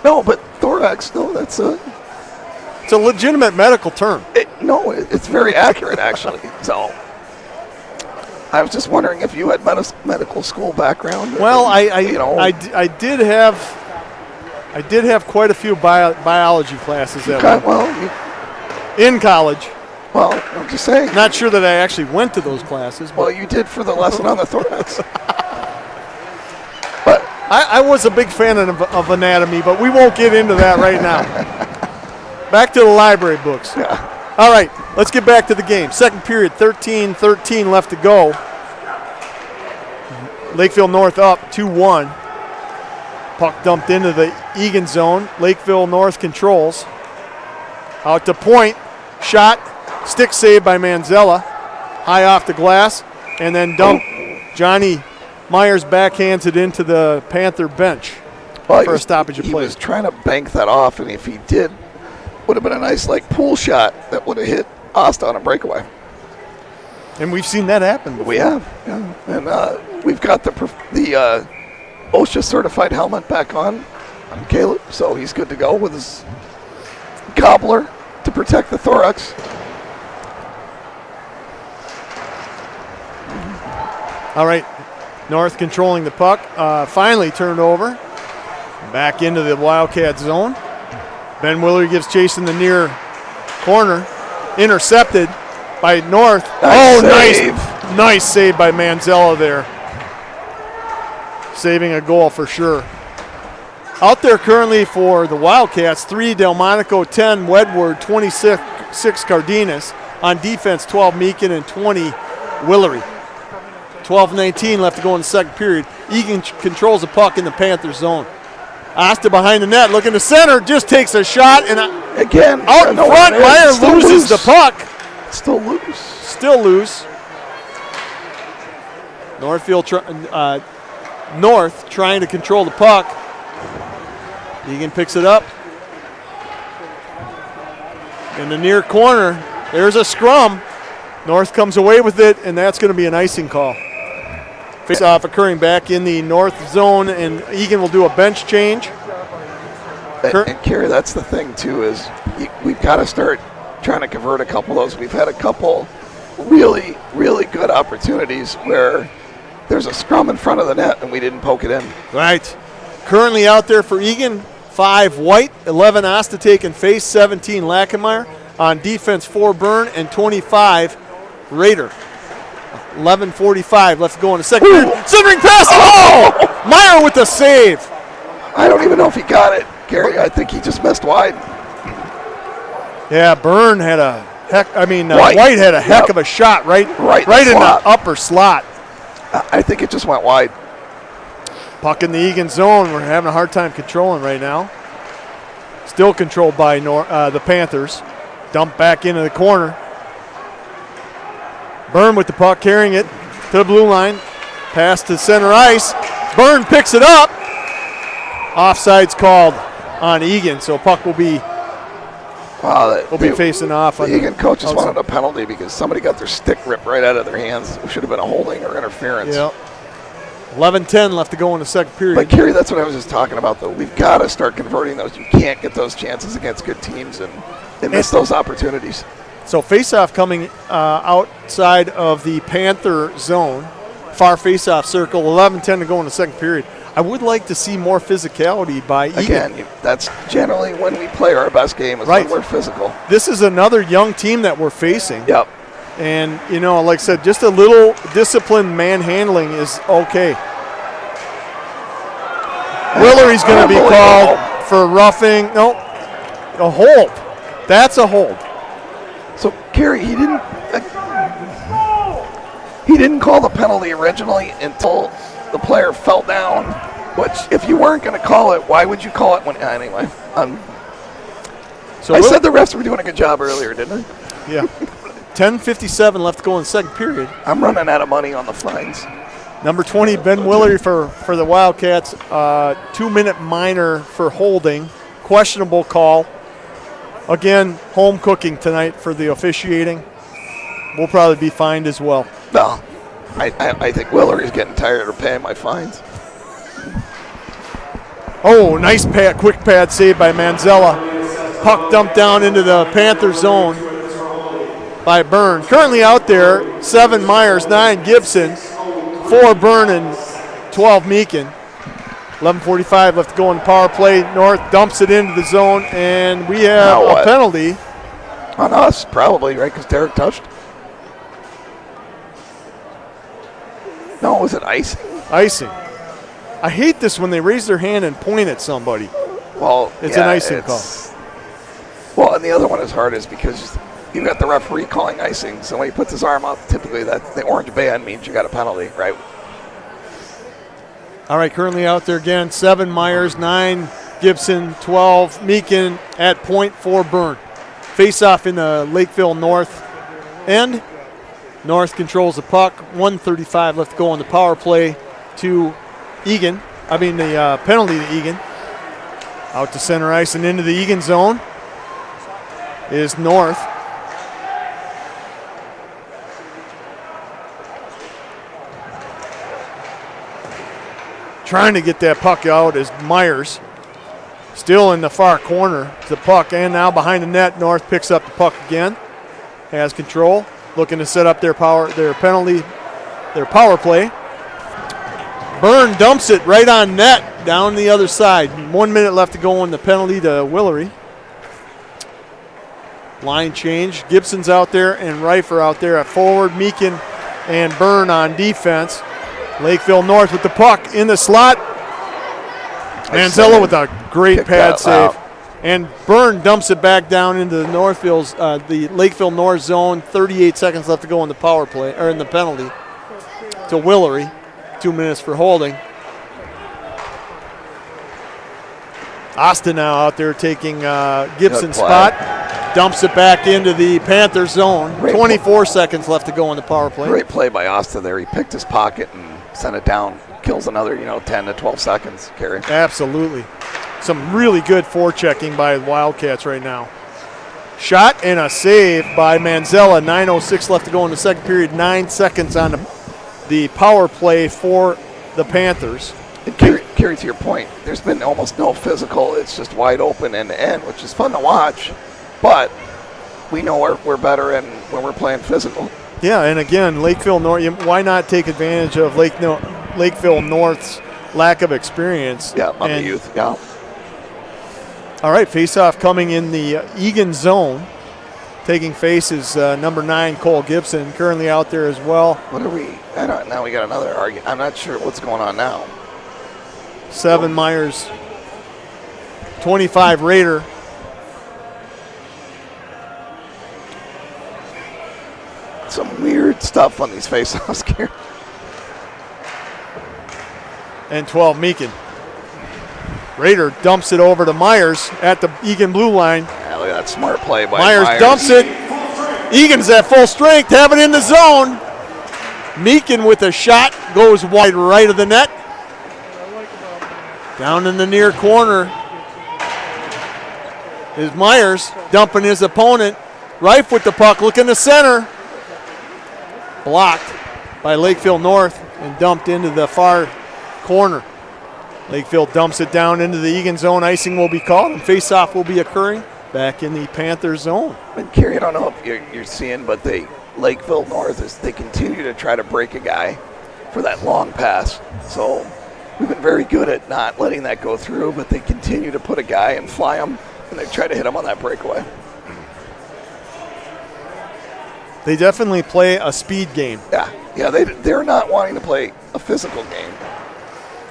No, but thorax, that's it's a legitimate medical term. It's very accurate, actually. So I was just wondering if you had medical school background. Well, I did have quite a few biology classes in college. Well, I'm just saying. Not sure that I actually went to those classes. Well, you did for the lesson on the thorax. But I was a big fan of anatomy, but we won't get into that right now. Back to the library books. Yeah. All right, let's get back to the game. Second period, 13-13 left to go. Lakefield North up 2-1. Puck dumped into the Eagan zone. Lakeville North controls. Out to point. Shot. Stick save by Manzella. High off the glass. And then dump. Johnny Myers backhands it into the Panther bench for a stoppage of play. He was trying to bank that off, and if he did, would have been a nice pool shot that would have hit Asta on a breakaway. And we've seen that happen before. We have, yeah. And we've got the OSHA certified helmet back on Caleb, so he's good to go with his gobbler to protect the thorax. All right, North controlling the puck. Finally turned over. Back into the Wildcat zone. Ben Willery gives chase in the near corner. Intercepted by North. Nice save by Manzella there. Saving a goal for sure. Out there currently for the Wildcats, 3 Delmonico, 10 Wedward, 26 Cardenas. On defense, 12 Meakin and 20 Willery. 12:19 left to go in the second period. Eagan controls the puck in the Panther zone. Asta behind the net, looking to center, just takes a shot, and again out in front, Meyer loses the puck. Still loose. Still loose. North trying to control the puck. Eagan picks it up. In the near corner, there's a scrum. North comes away with it, and that's going to be an icing call. Face-off occurring back in the North zone, and Eagan will do a bench change. And Kerry, that's the thing, too, is we've got to start trying to convert a couple of those. We've had a couple really, really good opportunities where there's a scrum in front of the net, and we didn't poke it in. Right. Currently out there for Eagan, 5 White, 11 Ostatake and face, 17 Lackenmeyer. On defense, 4 Byrne and 25 Rader. 11:45 left to go in the second period. Centering pass. Oh! Meyer with the save. I don't even know if he got it, Gary. I think he just missed wide. Yeah, Byrne had White had a heck of a shot right in the upper slot. I think it just went wide. Puck in the Eagan zone. We're having a hard time controlling right now. Still controlled by the Panthers. Dump back into the corner. Byrne with the puck, carrying it to the blue line. Pass to center ice. Byrne picks it up. Offside's called on Eagan, so puck will be facing off. The Eagan coaches wanted a penalty because somebody got their stick ripped right out of their hands. It should have been a holding or interference. Yep. 11:10 left to go in the second period. But, Kerry, that's what I was just talking about, though. We've got to start converting those. You can't get those chances against good teams and miss those opportunities. So face-off coming outside of the Panther zone, far face-off circle, 11:10 to go in the second period. I would like to see more physicality by Eagan. Again, that's generally when we play our best game is when we're physical. This is another young team that we're facing. Yep. And, like I said, just a little disciplined manhandling is okay. Willery's going to be called for roughing. No, a hold. That's a hold. So, Kerry, he didn't call the penalty originally until the player fell down, which if you weren't going to call it, why would you call it when anyway? I said the refs were doing a good job earlier, didn't I? Yeah. 10:57 left to go in the second period. I'm running out of money on the fines. Number 20, Ben Willery for the Wildcats. 2-minute minor for holding. Questionable call. Again, home cooking tonight for the officiating. We'll probably be fined as well. No, I think Willery's getting tired of paying my fines. Oh, nice pad, quick pad save by Manzella. Puck dumped down into the Panther zone by Byrne. Currently out there, 7 Myers, 9 Gibson, 4 Byrne, and 12 Meakin. 11:45 left to go in the power play. North dumps it into the zone, and we have a penalty. On us, probably, right, because Derek touched. No, was it icing? Icing. I hate this when they raise their hand and point at somebody. Well, it's an icing call. Well, and the other one is hard is because you've got the referee calling icing. So when he puts his arm up, typically the orange band means you got a penalty, right? All right, currently out there again, 7 Myers, 9 Gibson, 12 Meakin at point for Byrne. Face-off in the Lakeville North end. North controls the puck. 1:35 left to go on the power play to Eagan. The penalty to Eagan. Out to center ice and into the Eagan zone is North. Trying to get that puck out is Myers. Still in the far corner, the puck, and now behind the net. North picks up the puck again, has control, looking to set up their power play. Byrne dumps it right on net, down the other side. 1 minute left to go in the penalty to Willery. Line change. Gibson's out there and Reifer out there at forward. Meakin and Byrne on defense. Lakeville North with the puck in the slot. Manzella with a great pad save. And Byrne dumps it back down into the Lakeville North zone. 38 seconds left to go in the power play, or in the penalty, to Willery. 2 minutes for holding. Asta now out there taking Gibson's spot. Dumps it back into the Panther zone. 24 seconds left to go in the power play. Great play by Asta there. He picked his pocket and sent it down. Kills another, 10 to 12 seconds carry. Absolutely. Some really good forechecking by the Wildcats right now. Shot and a save by Manzella. 9:06 left to go in the second period. 9 seconds on the power play for the Panthers. And Kerry, to your point, there's been almost no physical. It's just wide open end to end, which is fun to watch. But we know we're better when we're playing physical. Yeah, and again, Lakeville North, why not take advantage of Lakeville North's lack of experience? Yeah, on the youth, yeah. All right, face-off coming in the Eagan zone. Taking face is number 9, Cole Gibson, currently out there as well. What are we? Now we got another argument. I'm not sure what's going on now. 7 Myers, 25 Raider. Some weird stuff on these face-offs here. And 12 Meakin. Raider dumps it over to Myers at the Eagan blue line. Yeah, look at that smart play by Myers dumps it. Egan's at full strength, have it in the zone. Meakin with a shot, goes wide right of the net. Down in the near corner is Myers dumping his opponent. Reif with the puck, looking to center. Blocked by Lakeville North and dumped into the far corner. Lakeville dumps it down into the Eagan zone. Icing will be called and face-off will be occurring back in the Panther zone. And Kerry, I don't know if you're seeing, but Lakeville North they continue to try to break a guy for that long pass. So we've been very good at not letting that go through, but they continue to put a guy and fly him, and they try to hit him on that breakaway. They definitely play a speed game. Yeah, they're not wanting to play a physical game.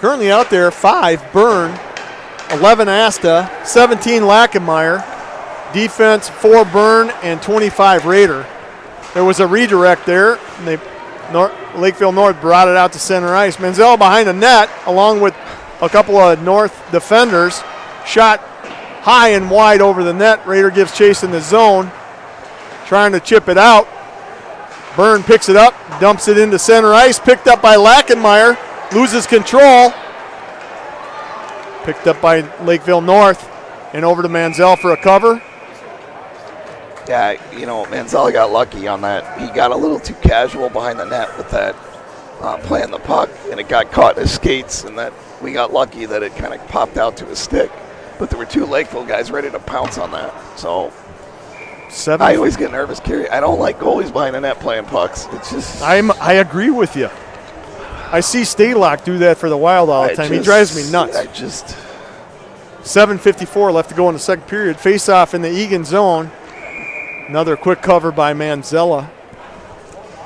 Currently out there, 5 Byrne, 11 Asta, 17 Lackenmeyer. Defense, 4 Byrne and 25 Raider. There was a redirect there, and Lakeville North brought it out to center ice. Manzella behind the net, along with a couple of North defenders. Shot high and wide over the net. Raider gives chase in the zone, trying to chip it out. Byrne picks it up, dumps it into center ice, picked up by Lackenmeyer, loses control. Picked up by Lakeville North, and over to Manzell for a cover. Yeah, Manzella got lucky on that. He got a little too casual behind the net with that playing the puck, and it got caught in his skates, and that we got lucky that it kind of popped out to his stick. But there were 2 Lakeville guys ready to pounce on that. So I always get nervous, Kerry. I don't like goalies behind the net playing pucks. It's just I agree with you. I see Staylock do that for the Wild all the time. He drives me nuts. 7:54 left to go in the second period. Face-off in the Eagan zone. Another quick cover by Manzella.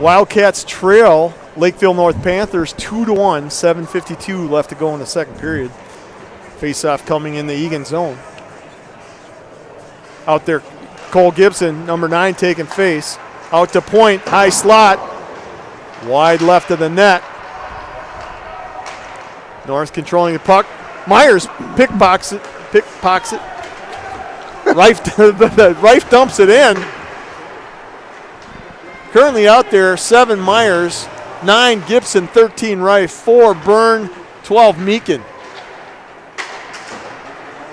Wildcats trail Lakeville North Panthers 2-1. 7:52 left to go in the second period. Face-off coming in the Eagan zone. Out there, Cole Gibson, number 9, taking face. Out to point, high slot. Wide left of the net. North controlling the puck. Myers pickpockets it. Reif dumps it in. Currently out there, 7 Myers, 9 Gibson, 13 Reif, 4 Byrne, 12 Meakin.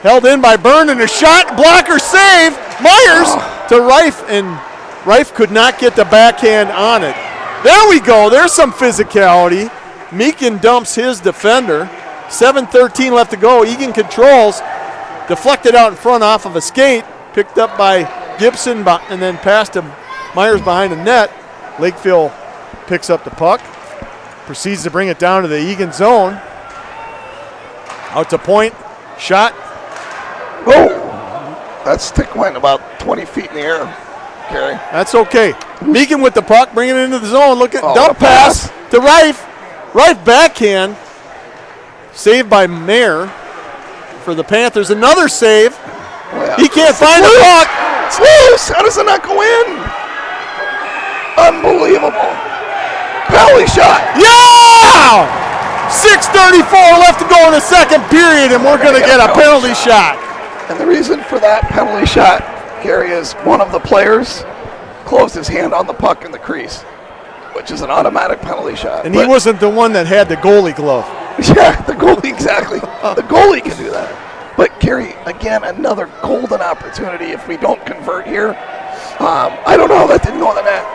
Held in by Byrne and a shot, blocker save. Myers to Reif, and Reif could not get the backhand on it. There we go. There's some physicality. Meakin dumps his defender. 7:13 left to go. Eagan controls. deflected out in front off of a skate, picked up by Gibson, and then passed to Myers behind the net. Lakeville picks up the puck, proceeds to bring it down to the Eagan zone. Out to point, shot. Oh, that stick went about 20 feet in the air, Gary. That's okay. Meakin with the puck, bringing it into the zone. Look at dump pass to Rife. Rife backhand. Saved by Mayer for the Panthers. Another save. Well, he can't find the puck. It's loose. How does it not go in? Unbelievable. Penalty shot. Yeah! 6:34 left to go in the second period, and we're going to get a penalty shot. And the reason for that penalty shot, Gary, is one of the players closed his hand on the puck in the crease, which is an automatic penalty shot. And he wasn't the one that had the goalie glove. Yeah, the goalie, exactly. The goalie can do that. But, Gary, again, another golden opportunity if we don't convert here. I don't know how that didn't go in the net.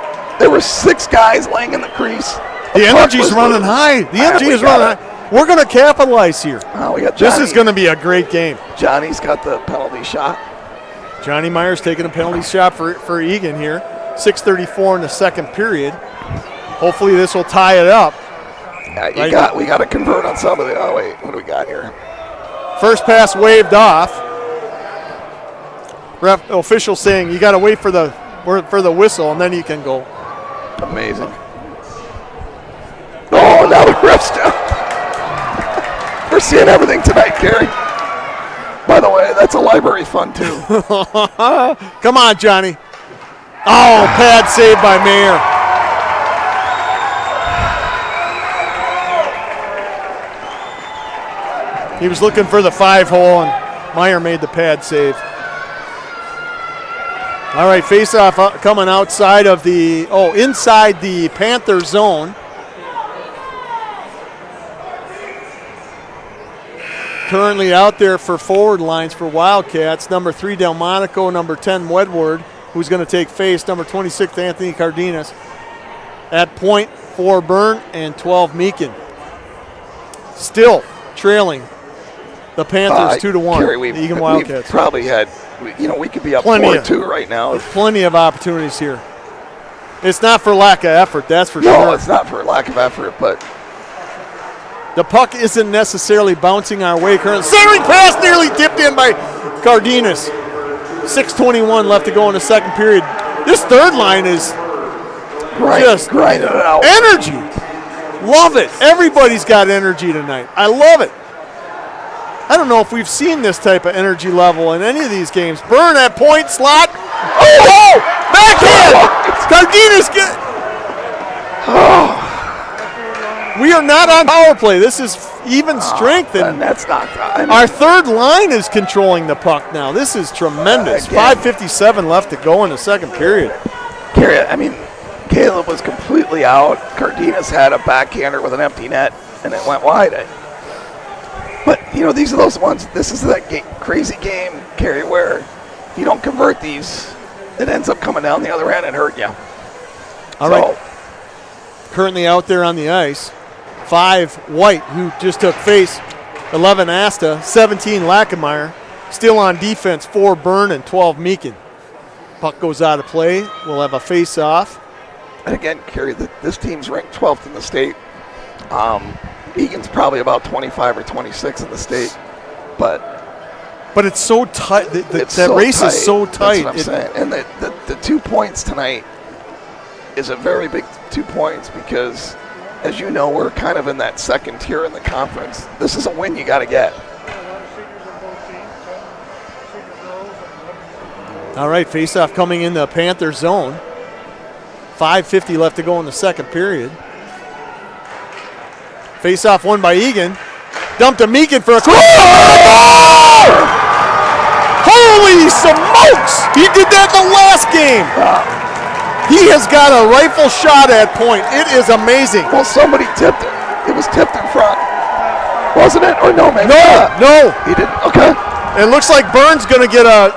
There were 6 guys laying in the crease. The energy's running high. The energy is running high. We're going to capitalize here. We got this is going to be a great game. Johnny's got the penalty shot. Johnny Myers taking a penalty shot for Eagan here. 6:34 in the second period. Hopefully this will tie it up. Yeah, we got to convert on some of the. Oh wait, what do we got here? First pass waved off. Ref official saying you got to wait for the whistle and then you can go. Amazing. Oh, now the ref's down. We're seeing everything tonight, Gary. By the way, that's a library fund too. Come on, Johnny. Oh, pad saved by Mayer. He was looking for the 5-hole, and Meyer made the pad save. All right, face-off coming outside of inside the Panther zone. Currently out there for forward lines for Wildcats, number 3 Delmonico, number 10 Wedward, who's going to take face, number 26 Anthony Cardenas. At point, 4 Byrne and 12 Meakin. Still trailing the Panthers 2-1. Gary, the Eagan Wildcats. We've probably had, we could be up 4-2 right now. Plenty of opportunities here. It's not for lack of effort, that's for sure. No, it's not for lack of effort, but the puck isn't necessarily bouncing our way currently. Centering pass nearly dipped in by Cardenas. 6:21 left to go in the second period. This third line is just grinding it out. Energy. Love it. Everybody's got energy tonight. I love it. I don't know if we've seen this type of energy level in any of these games. Byrne at point, slot. Oh! Backhand! Cardenas We are not on power play. This is even strength. And that's not. Our third line is controlling the puck now. This is tremendous. 5:57 left to go in the second period. Gary, Caleb was completely out. Cardenas had a backhander with an empty net, and it went wide. But, these are those ones. This is that crazy game, Gary, where if you don't convert these, it ends up coming down the other end and hurt you. All right. Currently out there on the ice, 5 White, who just took face, 11 Asta, 17 Lackemeyer. Still on defense, 4 Byrne and 12 Meakin. Puck goes out of play. We'll have a face-off. And again, Gary, this team's ranked 12th in the state. Eagan's probably about 25 or 26 in the state, but it's so tight. That so race tight. is so tight. That's what I'm saying. And the 2 points tonight is a very big 2 points because, as you know, we're kind of in that second tier in the conference. This is a win you got to get. All right, face-off coming in the Panther zone. 5:50 left to go in the second period. Face-off won by Eagan. Dumped to Meakin for a goal! Holy smokes! He did that in the last game. He has got a rifle shot at point. It is amazing. Well, somebody tipped it. It was tipped in front. Wasn't it? Or no, maybe No. He didn't. Okay. It looks like Byrne's going to get a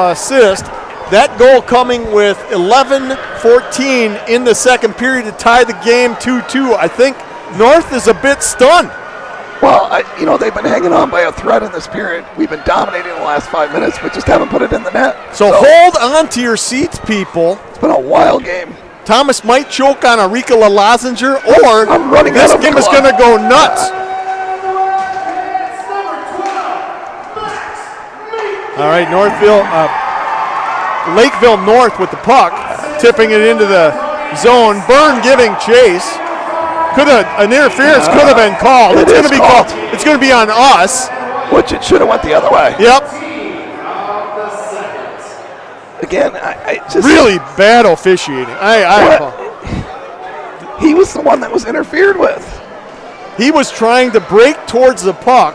assist. That goal coming with 11:14 in the second period to tie the game 2-2. I think North is a bit stunned. Well, they've been hanging on by a thread in this period. We've been dominating the last 5 minutes, but just haven't put it in the net. So hold on to your seats, people. It's been a wild game. Thomas might choke on a Ricola lozenge, or this game is going to go nuts. All right, Lakeville North with the puck, tipping it into the zone. Byrne giving chase. An interference could have been called. It's going to be called. It's going to be on us. Which it should have went the other way. Yep. Again, I just really bad officiating. He was the one that was interfered with. He was trying to break towards the puck.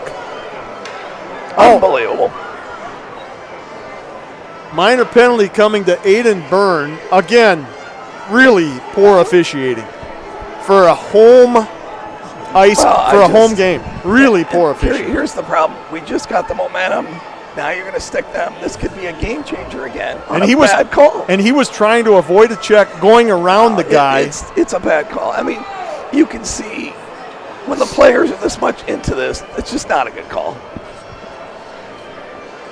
Unbelievable. Minor penalty coming to Aiden Byrne. Again, really poor officiating for a home home game. Really poor officiating. Here's the problem. We just got the momentum. Now you're going to stick them. This could be a game changer again. Bad call. And he was trying to avoid a check, going around the guy. It's a bad call. I mean, you can see when the players are this much into this, it's just not a good call.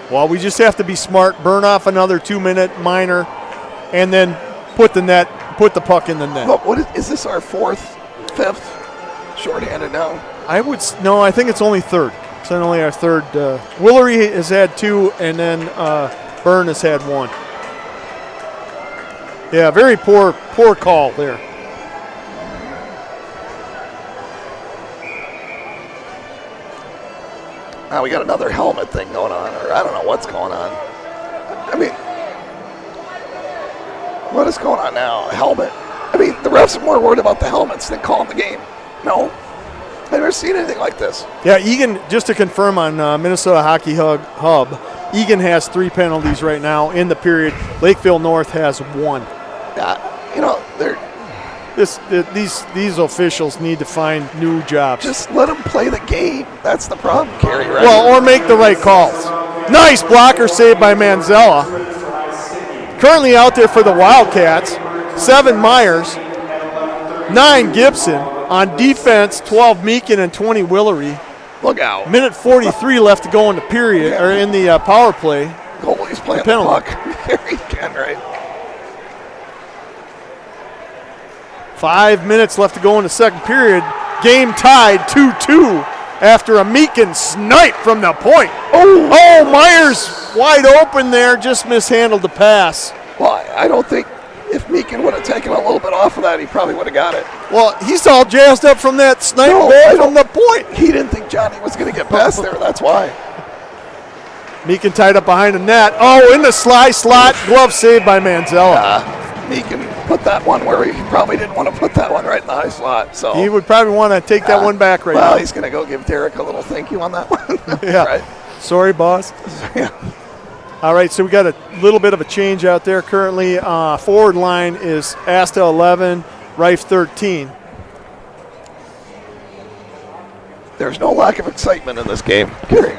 Well, we just have to be smart, burn off another 2-minute minor, and then put the puck in the net. What is this our fourth, fifth shorthanded now? I think it's only third. It's only our third. Willery has had 2, and then Byrne has had 1. Yeah, very poor call there. Now we got another helmet thing going on, or I don't know what's going on. I mean, what is going on now? A helmet? I mean, the refs are more worried about the helmets than calling the game. No. I've never seen anything like this. Yeah, Eagan, just to confirm on Minnesota Hockey Hub, Eagan has 3 penalties right now in the period. Lakeville North has 1. These officials need to find new jobs. Just let them play the game. That's the problem, Kerry. Right? Well, or make the right calls. Nice blocker save by Manzella. Currently out there for the Wildcats, 7 Myers, 9 Gibson. On defense, 12 Meakin and 20 Willery. Look out. Minute 43 left to go in the period, or in the power play. Goalie's playing the puck. Kerry again, right? 5 minutes left to go in the second period. Game tied 2-2 after a Meakin snipe from the point. Oh, Myers wide open there, just mishandled the pass. Well, I don't think if Meakin would have taken a little bit off of that, he probably would have got it. Well, he's all jazzed up from that snipe ball from the point. He didn't think Johnny was going to get past there, that's why. Meakin tied up behind the net. Oh, in the slot, glove saved by Manzella. Meakin put that one where he probably didn't want to put that one right in the high slot. So he would probably want to take that one back now. Well, he's going to go give Derek a little thank you on that one. Yeah. Right. Sorry, boss. Yeah. All right, so we got a little bit of a change out there. Currently, forward line is Asta 11, Rife 13. There's no lack of excitement in this game. Kerry.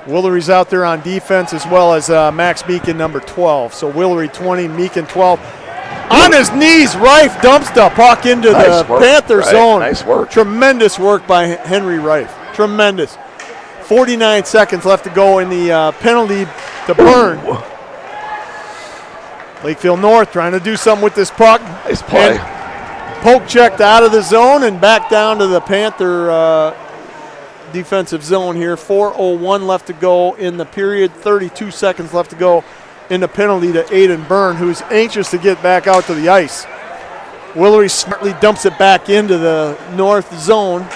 Willery's out there on defense, as well as Max Meakin, number 12. So Willery 20, Meakin 12. On his knees, Rife dumps the puck into the Panther zone. Nice work. Tremendous work by Henry Rife. Tremendous. 49 seconds left to go in the penalty to Byrne. Lakeville North trying to do something with this puck. Nice play. And poke checked out of the zone and back down to the Panther defensive zone here. 4:01 left to go in the period. 32 seconds left to go in the penalty to Aiden Byrne, who's anxious to get back out to the ice. Willery smartly dumps it back into the north zone.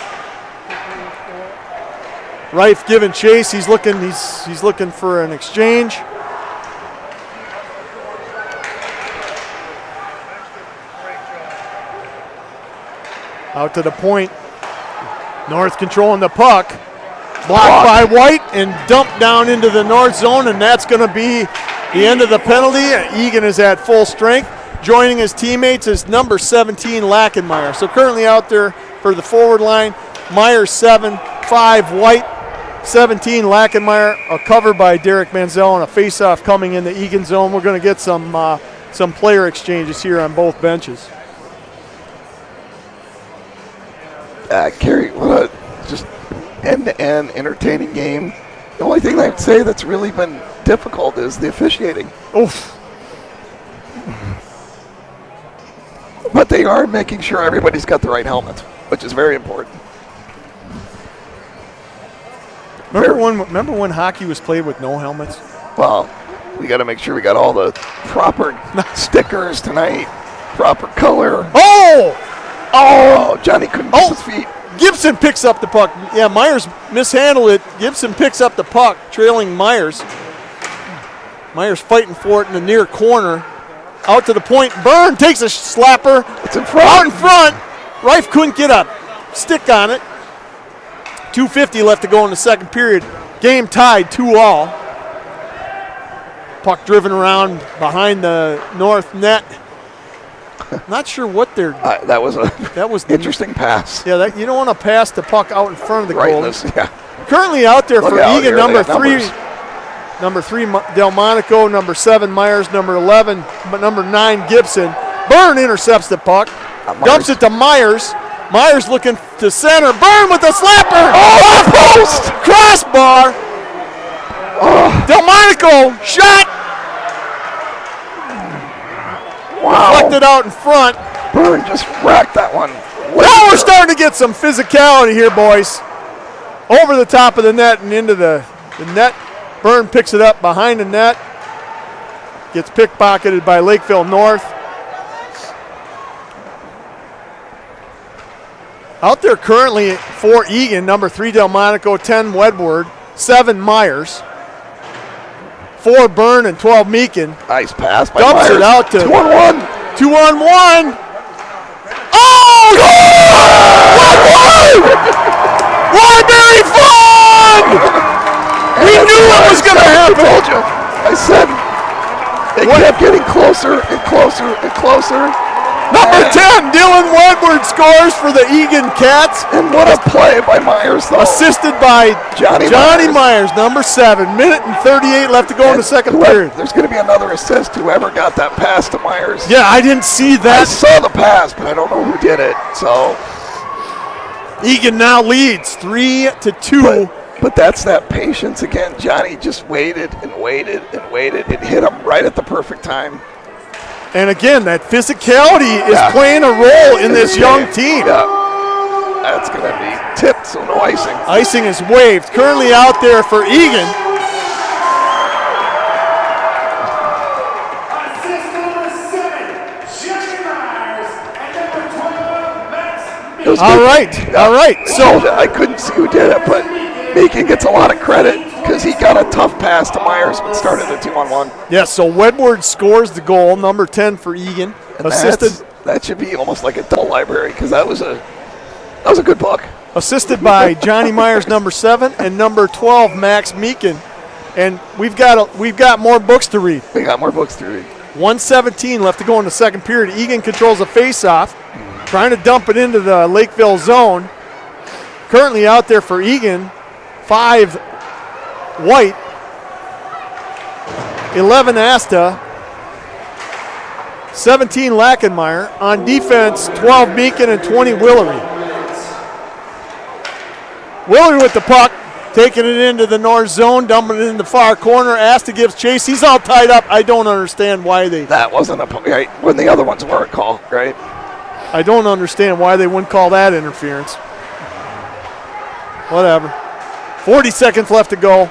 Rife giving chase. He's looking for an exchange. Out to the point. North controlling the puck. Blocked by White and dumped down into the north zone, and that's going to be the end of the penalty. Eagan is at full strength. Joining his teammates is number 17, Lackenmeyer. So currently out there for the forward line, Myers 7, 5 White, 17 Lackenmeyer, a cover by Derek Manzel, and a face-off coming in the Eagan zone. We're going to get some player exchanges here on both benches. Kerry, what a just end-to-end entertaining game. The only thing I'd say that's really been difficult is the officiating. Oof. But they are making sure everybody's got the right helmet, which is very important. Remember when hockey was played with no helmets? Well, we got to make sure we got all the proper stickers tonight, proper color. Oh, Johnny couldn't keep his feet. Gibson picks up the puck. Yeah, Myers mishandled it. Gibson picks up the puck, trailing Myers. Myers fighting for it in the near corner. Out to the point. Byrne takes a slapper. It's in front. Out in front. Reif couldn't get a stick on it. 2:50 left to go in the second period. Game tied 2-2. Puck driven around behind the north net. Not sure what they're. That was an interesting pass. Yeah, you don't want to pass the puck out in front of the goal. Yeah. Currently out there Look for out Eagan, here, number they got three. numbers. Number 3, Delmonico. Number 7, Myers. Number 11, but number 9, Gibson. Byrne intercepts the puck. Dumps it to Myers. Myers looking to center. Byrne with the slapper. Oh, post! Crossbar. Delmonico shot. Wow. Deflected out in front. Byrne just racked that one. Now we're starting to get some physicality here, boys. Over the top of the net and into the net. Byrne picks it up behind the net. Gets pickpocketed by Lakeville North. Out there currently for Eagan, number 3 Delmonico, 10 Wedward, 7 Myers, 4 Byrne, and 12 Meakin. Nice pass by Dumps Myers. it out to 2-on-1. 2-on-1. Oh! Waterbury fun! We knew it was going to happen. I told you. I said they kept getting closer and closer and closer. Number 10, Dylan Wedward scores for the Eagan Cats. And what a play by Myers, though. Assisted by Johnny Myers, number 7. Minute and 38 left to go in the second period. There's going to be another assist, whoever got that pass to Myers. Yeah, I didn't see I that. saw the pass, but I don't know who did it. So Eagan now leads 3-2. But that's that patience again. Johnny just waited and waited and waited and hit him right at the perfect time. And again, that physicality is playing a role in this young team. Yeah. That's going to be tipped, so no icing. Icing is waived. Currently out there for Eagan. Assist number 7, Johnny Myers, and number 12, Max. All right. So I couldn't see who did it, but Meakin gets a lot of credit because he got a tough pass to Myers but started a 2-on-1. yeah, so Wedward scores the goal, number 10 for Eagan. And Assisted that should be almost like a double library because that was a good puck. Assisted by Johnny Myers, number 7, and number 12, Max Meakin. And we've got more books to read. We got more books to read. 1:17 left to go in the second period. Eagan controls a face-off, trying to dump it into the Lakeville zone. Currently out there for Eagan, 5 White, 11 Asta, 17 Lackenmeyer. On defense, 12 Meakin and 20 Willery. Willery with the puck, taking it into the north zone, dumping it in the far corner. Asta gives chase. He's all tied up. I don't understand why they. That wasn't right when the other ones weren't called, right? I don't understand why they wouldn't call that interference. Whatever. 40 seconds left to go.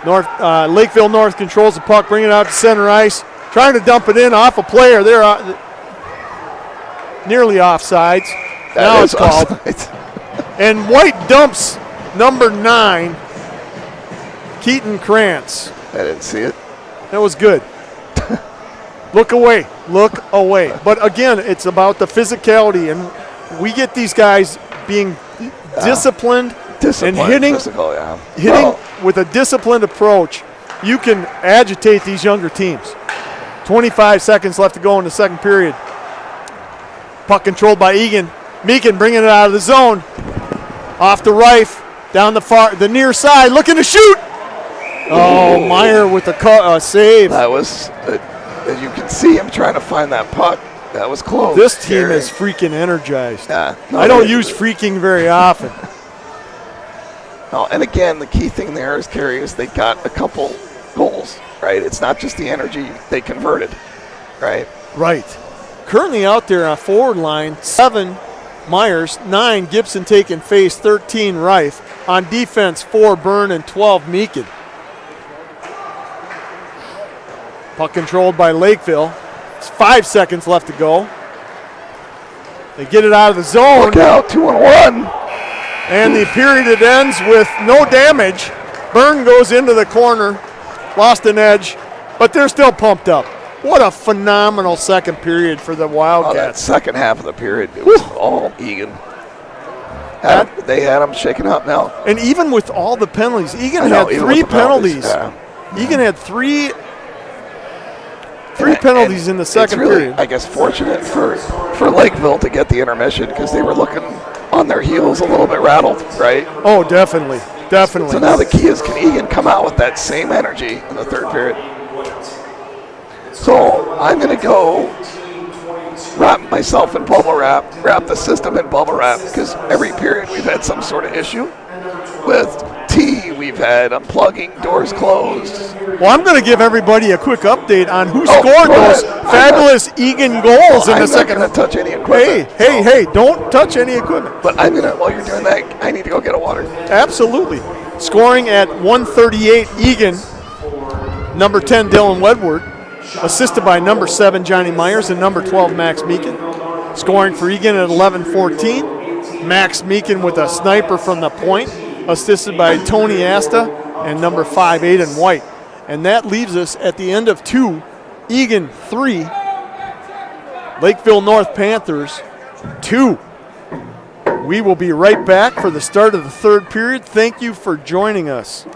Lakeville North controls the puck, bringing it out to center ice, trying to dump it in off a player. They're nearly offsides. Now it's called. And White dumps number 9, Keaton Krantz. I didn't see it. That was good. Look away. But again, it's about the physicality, and we get these guys being disciplined and hitting, physical, with a disciplined approach. You can agitate these younger teams. 25 seconds left to go in the second period. Puck controlled by Eagan. Meakin bringing it out of the zone. Off the Reif, down the near side, looking to shoot. Oh, Meyer with the save. That was, as you can see him trying to find that puck. That was close. This team Gary. is freaking energized. Yeah, no, I don't use freaking very often. No, and again, the key thing there is, Kerry, is they got a couple goals, right? It's not just the energy they converted, right? Right. Currently out there on forward line, 7 Myers, 9 Gibson taking face, 13 Reif. On defense, 4 Byrne and 12 Meakin. Puck controlled by Lakeville. It's 5 seconds left to go. They get it out of the zone. Look out, 2-on-1. And the period ends with no damage. Byrne goes into the corner, lost an edge, but they're still pumped up. What a phenomenal second period for the Oh, that Wildcats. second half of the period, it was all Eagan. They had them shaken up now. And even with all the penalties, Eagan I know, had even 3 with the penalties, penalties. yeah. Eagan had three penalties in the second it's really, period. I guess, fortunate for Lakeville to get the intermission because they were looking on their heels a little bit rattled, right? Oh, definitely. Definitely. So now the key is, can Eagan come out with that same energy in the third period? So I'm going to go wrap myself in bubble wrap the system in bubble wrap, because every period we've had some sort of issue. With T, we've had unplugging, doors closed. Well, I'm going to give everybody a quick update on who Oh, scored go those ahead. fabulous Eagan goals in the second. I'm not going to touch any equipment. Hey, don't touch any equipment. But I'm going to, while you're doing that, I need to go get a water. Absolutely. Scoring at 138, Eagan. Number 10, Dylan Wedward. Assisted by number 7, Johnny Myers, and number 12, Max Meakin. Scoring for Eagan at 11-14. Max Meakin with a sniper from the point. Assisted by Tony Asta and number 5, Aiden White. And that leaves us at the end of 2, Eagan 3, Lakeville North Panthers 2. We will be right back for the start of the third period. Thank you for joining us.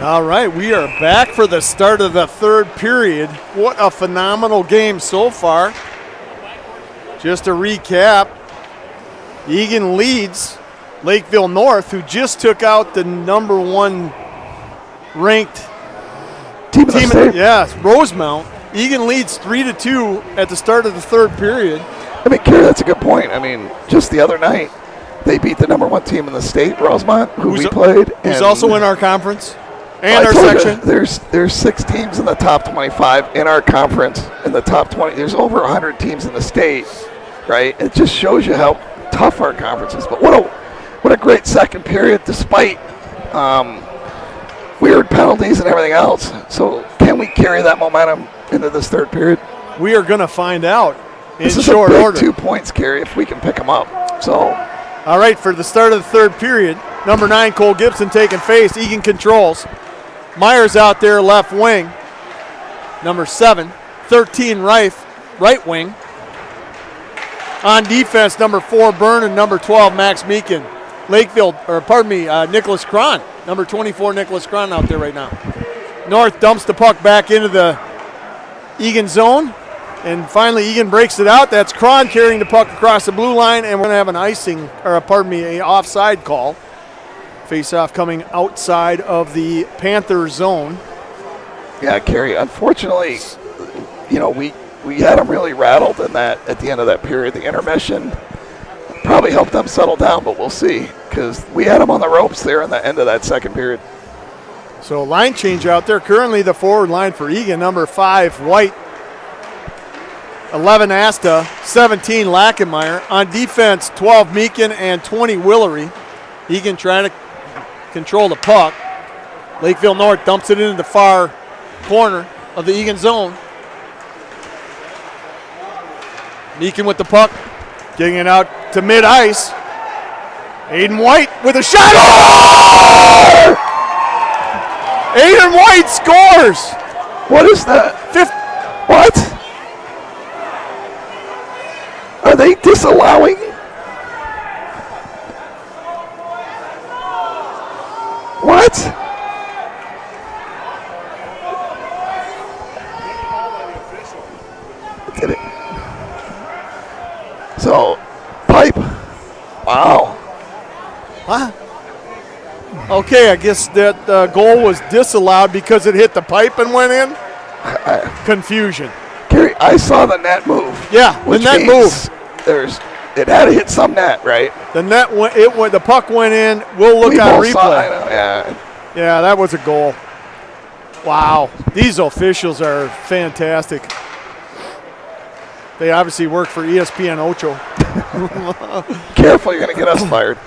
All right, we are back for the start of the third period. What a phenomenal game so far. Just to recap, Eagan leads Lakeville North, who just took out the number 1 ranked Team of the state. Yes, Rosemount. Eagan leads 3-2 at the start of the third period. I mean, Kerry, that's a good point. I mean, just the other night, they beat the number 1 team in the state, Rosemount, who we played. Who's also in our conference and our told you, section. There's 6 teams in the top 25 in our conference. In the top 20, there's over 100 teams in the state, right? It just shows you how tough our conference is. But what a great second period, despite weird penalties and everything else. So can we carry that momentum into this third period? We are going to find out in this short is a big order. 2 points, Kerry, if we can pick them up. So, all right, for the start of the third period, number 9, Cole Gibson taking face. Eagan controls. Myers out there left wing. Number 7, 13 right wing. On defense, number 4, Byrne, and number 12, Max Meekin. Nicholas Cron. Number 24, Nicholas Cron out there right now. North dumps the puck back into the Eagan zone. And finally, Eagan breaks it out. That's Cron carrying the puck across the blue line, and we're going to have an offside call. Face-off coming outside of the Panther zone. yeah, Kerry, unfortunately, we had them really rattled in that at the end of that period. The intermission probably helped them settle down, but we'll see, because we had them on the ropes there in the end of that second period. So line change out there. Currently the forward line for Eagan, number 5, White. 11, Asta. 17, Lackenmeyer. On defense, 12, Meekin, and 20, Willery. Eagan trying to control the puck. Lakeville North dumps it into the far corner of the Eagan zone. Meekin with the puck, getting it out to mid-ice. Aiden White with a shot. Oh! Aiden White scores. What is that? What? Are they disallowing? What? Did it? So, pipe. Wow. Huh? Okay, I guess that goal was disallowed because it hit the pipe and went in. Confusion. Gary, I saw the net move. Yeah, the net move. It had to hit some net, right? The net went. The puck went in. We'll look on replay. Yeah, that was a goal. Wow, these officials are fantastic. They obviously work for ESPN Ocho. Careful, you're going to get us fired.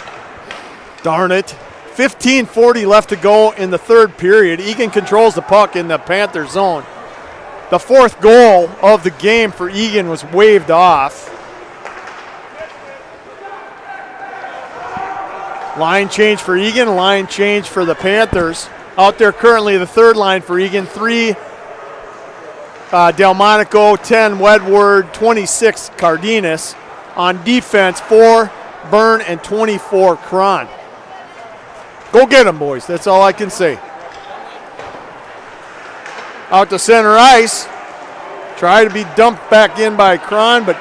Darn it. 15:40 left to go in the third period. Eagan controls the puck in the Panther zone. The fourth goal of the game for Eagan was waved off. Line change for Eagan, line change for the Panthers. Out there currently the third line for Eagan, 3 Delmonico, 10 Wedward, 26 Cardenas. On defense, 4 Byrne and 24 Cron. Go get them, boys. That's all I can say. Out to center ice. Try to be dumped back in by Cron, but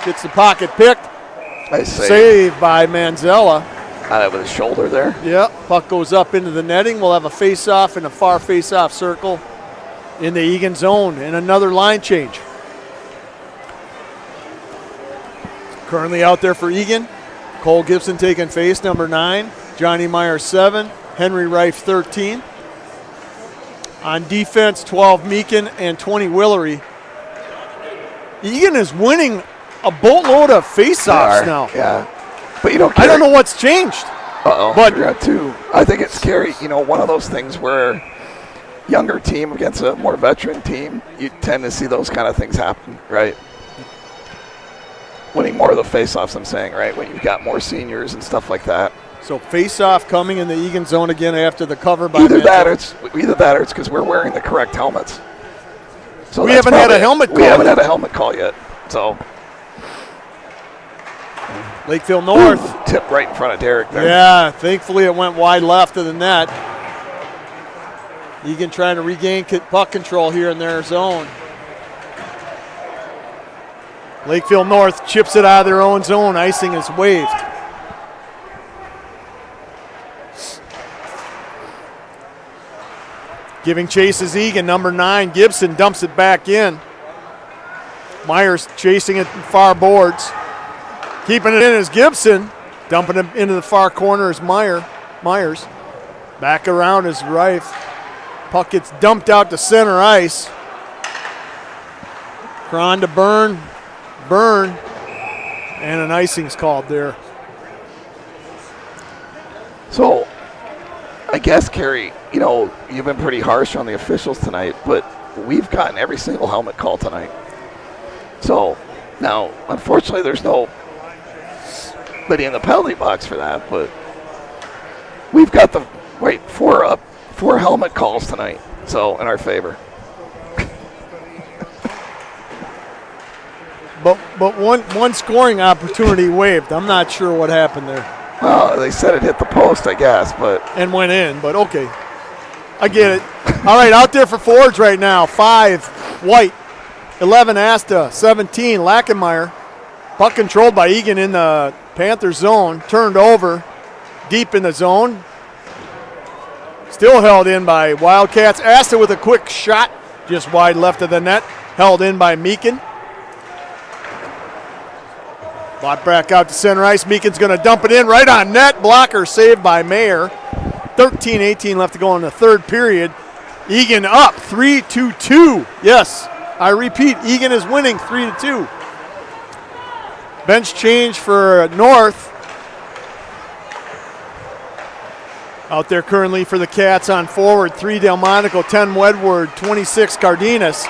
gets the pocket picked. Nice save. Saved by Manzella. Got it with his shoulder there. Yep, puck goes up into the netting. We'll have a face-off in a far face-off circle in the Eagan zone, and another line change. Currently out there for Eagan, Cole Gibson taking face, number 9. Johnny Meyer, 7. Henry Reif, 13. On defense, 12 Meekin and 20 Willery. Eagan is winning a boatload of face-offs now. Yeah. But I don't know what's changed. But I think it's scary. One of those things where younger team against a more veteran team, you tend to see those kind of things happen, right? Winning more of the face-offs, I'm saying, right? When you've got more seniors and stuff like that. So face-off coming in the Eagan zone again after the cover by Either that or it's because we're wearing the correct helmets. So we haven't had a helmet call. We haven't had a helmet call yet. So Lakeville North. Tip right in front of Derek there. Yeah, thankfully it went wide left of the net. Eagan trying to regain puck control here in their zone. Lakeville North chips it out of their own zone. Icing is waved. Giving chase is Eagan, number 9. Gibson dumps it back in. Myers chasing it far boards. Keeping it in is Gibson. Dumping it into the far corner is Myers. Back around is Reif. Puck gets dumped out to center ice. Cron to Byrne. And an icing's called there. So, I guess, Kerry, you've been pretty harsh on the officials tonight, but we've gotten every single helmet call tonight. So, now, unfortunately, there's nobody in the penalty box for that, but we've got four helmet calls tonight, so in our favor. But one scoring opportunity waived. I'm not sure what happened there. Well, they said it hit the post, I guess, and went in, but okay. I get it. All right, out there for forwards right now. 5, White. 11, Asta. 17, Lackenmeyer. Puck controlled by Eagan in the Panthers zone. Turned over deep in the zone. Still held in by Wildcats. Asta with a quick shot just wide left of the net. Held in by Meakin. Bought back out to center ice. Meakin's going to dump it in right on net. Blocker saved by Mayer. 13-18 left to go in the third period. Eagan up 3-2. Yes, I repeat, Eagan is winning 3-2. Bench change for North. Out there currently for the Cats on forward. 3 Delmonico, 10 Wedward, 26 Cardenas.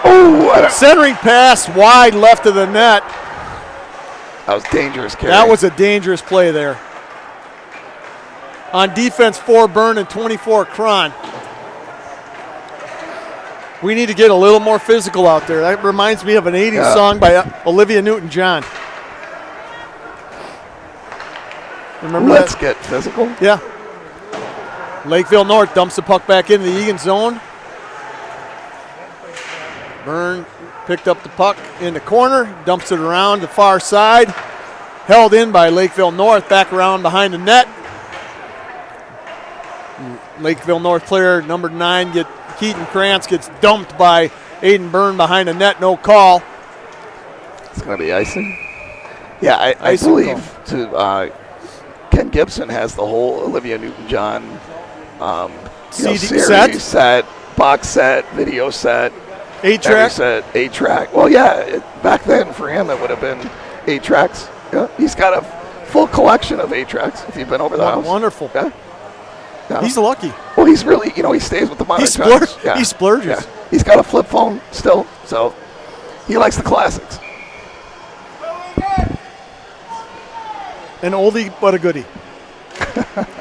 Oh, centering pass wide left of the net. That was dangerous, Kerry. That was a dangerous play there. On defense, 4 Byrne and 24 Cron. We need to get a little more physical out there. That reminds me of an 80s song by Olivia Newton-John. Remember Let's that? get physical. Yeah. Lakeville North dumps the puck back into the Eagan zone. Byrne picked up the puck in the corner, dumps it around the far side. Held in by Lakeville North, back around behind the net. Lakeville North player number 9, Keaton Krantz, gets dumped by Aiden Byrne behind the net, no call. It's going to be icing? Yeah, I believe Ken Gibson has the whole Olivia Newton-John series set, box set, video set. 8-track? Set, 8-track. Well, yeah, back then for him it would have been 8 tracks. Yeah, he's got a full collection of 8 tracks if you've been over the house. Wonderful. Yeah. Yeah. He's lucky. Well, he's really, he stays with the modern times. He splurges. Yeah. He's got a flip phone still, so he likes the classics. An oldie but a goodie.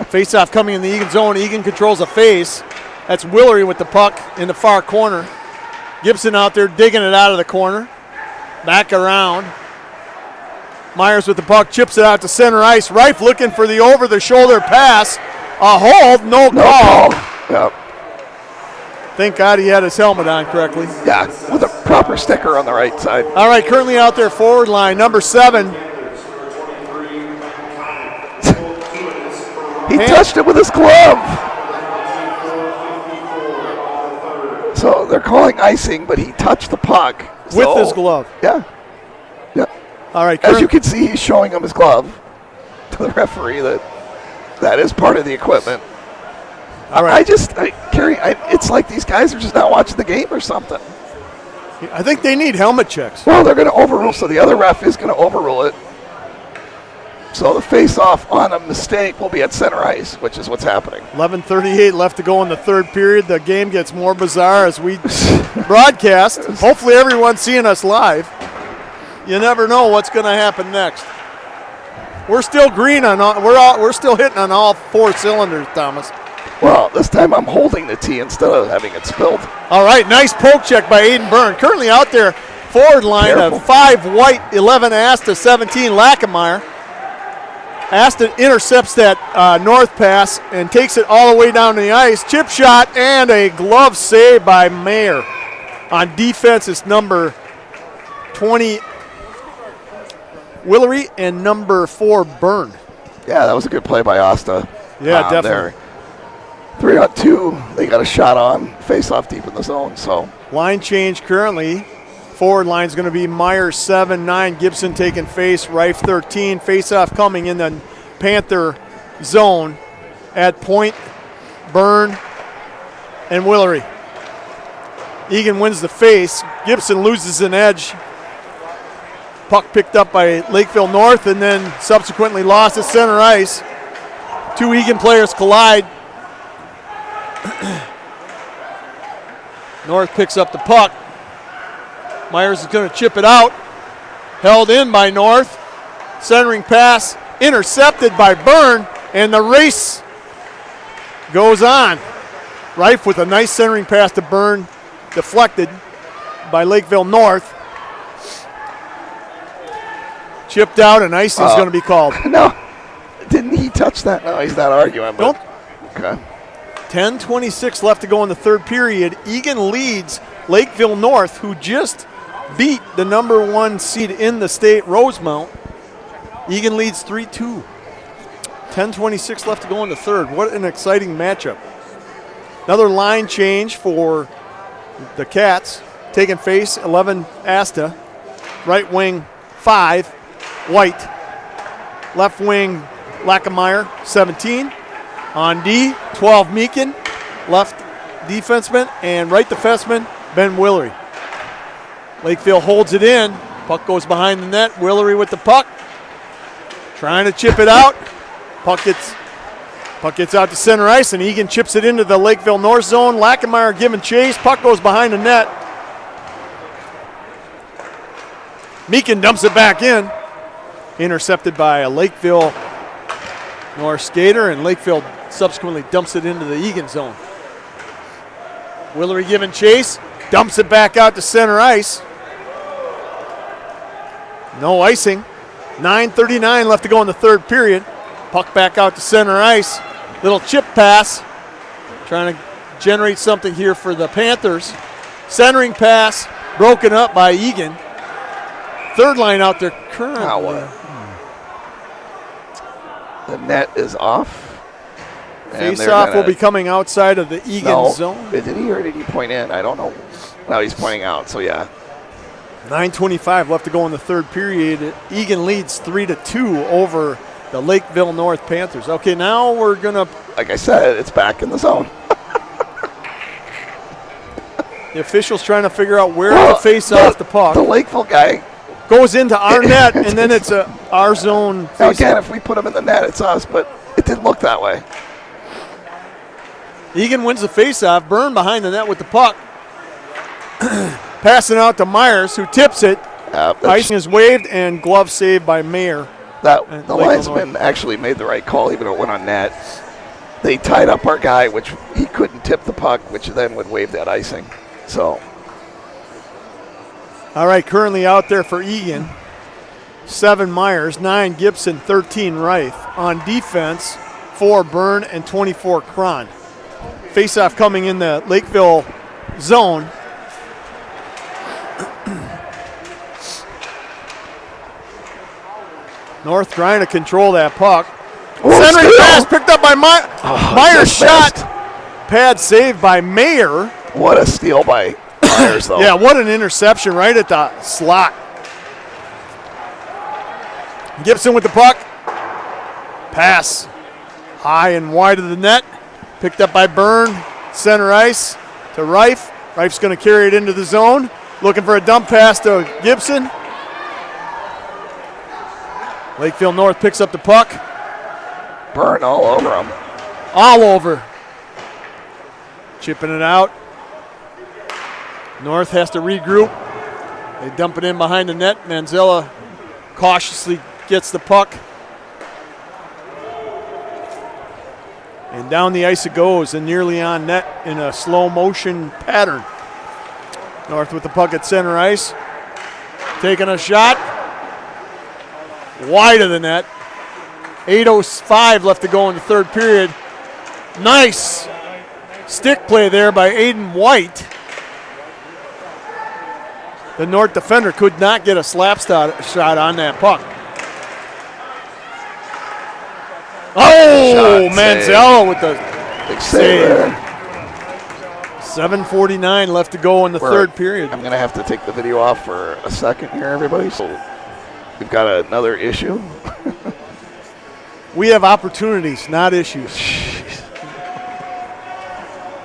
Face-off coming in the Eagan zone. Eagan controls a face. That's Willery with the puck in the far corner. Gibson out there digging it out of the corner. Back around. Myers with the puck, chips it out to center ice. Reif looking for the over-the-shoulder pass. A hold, no call. Yep. Thank God he had his helmet on correctly. Yeah, with a proper sticker on the right side. All right, currently out there forward line, number 7. He touched it with his glove. So they're calling icing, but he touched the puck. With his glove. Yeah. Yeah. All right. As you can see, he's showing him his glove to the referee that is part of the equipment. All right. Kerry, it's like these guys are just not watching the game or something. I think they need helmet checks. Well, they're going to overrule, so the other ref is going to overrule it. So the face-off on a mistake will be at center ice, which is what's happening. 11:38 left to go in the third period. The game gets more bizarre as we broadcast. Hopefully everyone's seeing us live. You never know what's going to happen next. We're still green on all, we're still hitting on all 4 cylinders, Thomas. Well, this time I'm holding the tee instead of having it spilled. All right, nice poke check by Aiden Byrne. Currently out there, forward line of 5 White, 11 Asta, 17 Lackenmeyer. Asta intercepts that North pass and takes it all the way down to the ice. Chip shot and a glove save by Mayer. On defense, it's number 20, Willery, and number 4, Byrne. Yeah, that was a good play by Asta. Yeah, definitely. There. 3-on-2, they got a shot on, face off deep in the zone. So line change currently. Forward line's going to be Myers 7-9, Gibson taking face, Reif 13. Face-off coming in the Panther zone at point, Byrne and Willery. Eagan wins the face. Gibson loses an edge. Puck picked up by Lakeville North and then subsequently lost at center ice. Two Eagan players collide. North picks up the puck. Myers is going to chip it out. Held in by North. Centering pass intercepted by Byrne, and the race goes on. Reif with a nice centering pass to Byrne, deflected by Lakeville North. Chipped out, and icing is going to be called. No, didn't he touch that? No, he's not arguing. But, okay. 10:26 left to go in the third period. Eagan leads Lakeville North, who just beat the number 1 seed in the state, Rosemount. Eagan leads 3-2. 10:26 left to go in the third. What an exciting matchup. Another line change for the Cats. Taking face, 11 Asta. Right wing, 5 White. Left wing, Lackameyer, 17. On D, 12 Meakin. Left defenseman and right defenseman, Ben Willery. Lakeville holds it in. Puck goes behind the net. Willery with the puck. Trying to chip it out. Puck gets out to center ice, and Eagan chips it into the Lakeville North zone. Lackameyer giving chase. Puck goes behind the net. Meakin dumps it back in. Intercepted by a Lakeville North skater, and Lakeville subsequently dumps it into the Eagan zone. Willery giving chase. Dumps it back out to center ice. No icing. 9:39 left to go in the third period. Puck back out to center ice. Little chip pass. Trying to generate something here for the Panthers. Centering pass broken up by Eagan. Third line out there currently. The net is off. Face-off will be coming outside of the Eagan zone. Did he or did he point in? I don't know. No, he's pointing out, so yeah. 9:25 left to go in the third period. Eagan leads 3-2 over the Lakeville North Panthers. Okay, now we're going to... Like I said, it's back in the zone. The official's trying to figure out where to face off the puck. The Lakeville guy goes into our net, and then it's our zone. Now again, if we put him in the net, it's us, but it didn't look that way. Eagan wins the face-off. Byrne behind the net with the puck. Passing out to Myers, who tips it. Icing is waved, and glove saved by Mayer. The linesman actually made the right call, even though it went on net. They tied up our guy, which he couldn't tip the puck, which then would wave that icing. So, all right, currently out there for Eagan, 7 Myers, 9 Gibson, 13 Reif. On defense, 4 Byrne and 24 Cron. Face-off coming in the Lakeville zone. North trying to control that puck. Centering pass picked up by Myers. Shot. Pad saved by Mayer. What a steal by Myers, though. Yeah, what an interception right at the slot. Gibson with the puck. Pass high and wide of the net. Picked up by Byrne. Center ice to Reif. Reif's going to carry it into the zone. Looking for a dump pass to Gibson. Lakeville North picks up the puck. Byrne all over him. All over. Chipping it out. North has to regroup. They dump it in behind the net. Manzella cautiously gets the puck. And down the ice it goes and nearly on net in a slow motion pattern. North with the puck at center ice. Taking a shot. Wide of the net. 8:05 left to go in the third period. Nice stick play there by Aiden White. The North defender could not get a slap shot on that puck. Oh, Manzello with the big save there. 7:49 left to go in the third period. I'm going to have to take the video off for a second here, everybody. So we've got another issue. We have opportunities, not issues.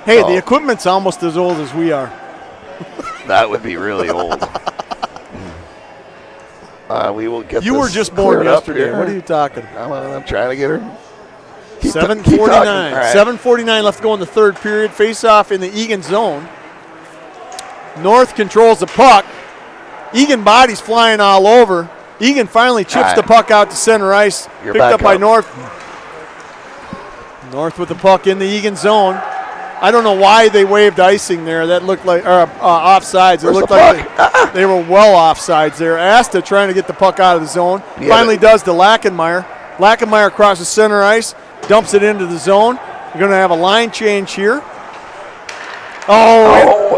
Hey, the equipment's almost as old as we are. That would be really old. We will get. You this were just born yesterday. What are you talking? I'm trying to get her. 7:49. Right. 7:49 left to go in the third period. Face off in the Eagan zone. North controls the puck. Eagan bodies flying all over. Eagan finally chips the puck out to center ice. You're picked up by up. North. North with the puck in the Eagan zone. I don't know why they waved icing there. That looked like offsides. It looked like they were well offsides there. Asta trying to get the puck out of the zone. Finally does to Lachenmeyer. Lachenmeyer crosses center ice, dumps it into the zone. You're going to have a line change here.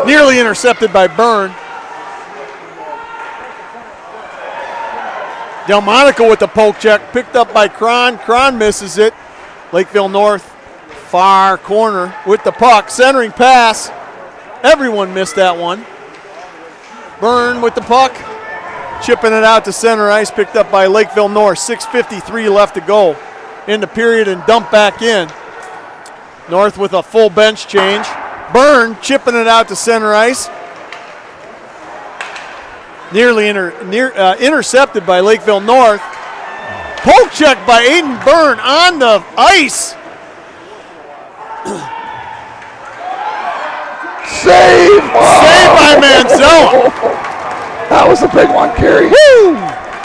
Nearly intercepted by Byrne. Delmonico with the poke check, picked up by Cron. Cron misses it. Lakeville North, far corner with the puck. Centering pass. Everyone missed that one. Byrne with the puck. Chipping it out to center ice, picked up by Lakeville North. 6:53 left to go in the period and dumped back in. North with a full bench change. Byrne chipping it out to center ice. Nearly intercepted by Lakeville North. Poke check by Aiden Byrne on the ice. Save! Save by Manzello. That was a big one, Kerry. Woo!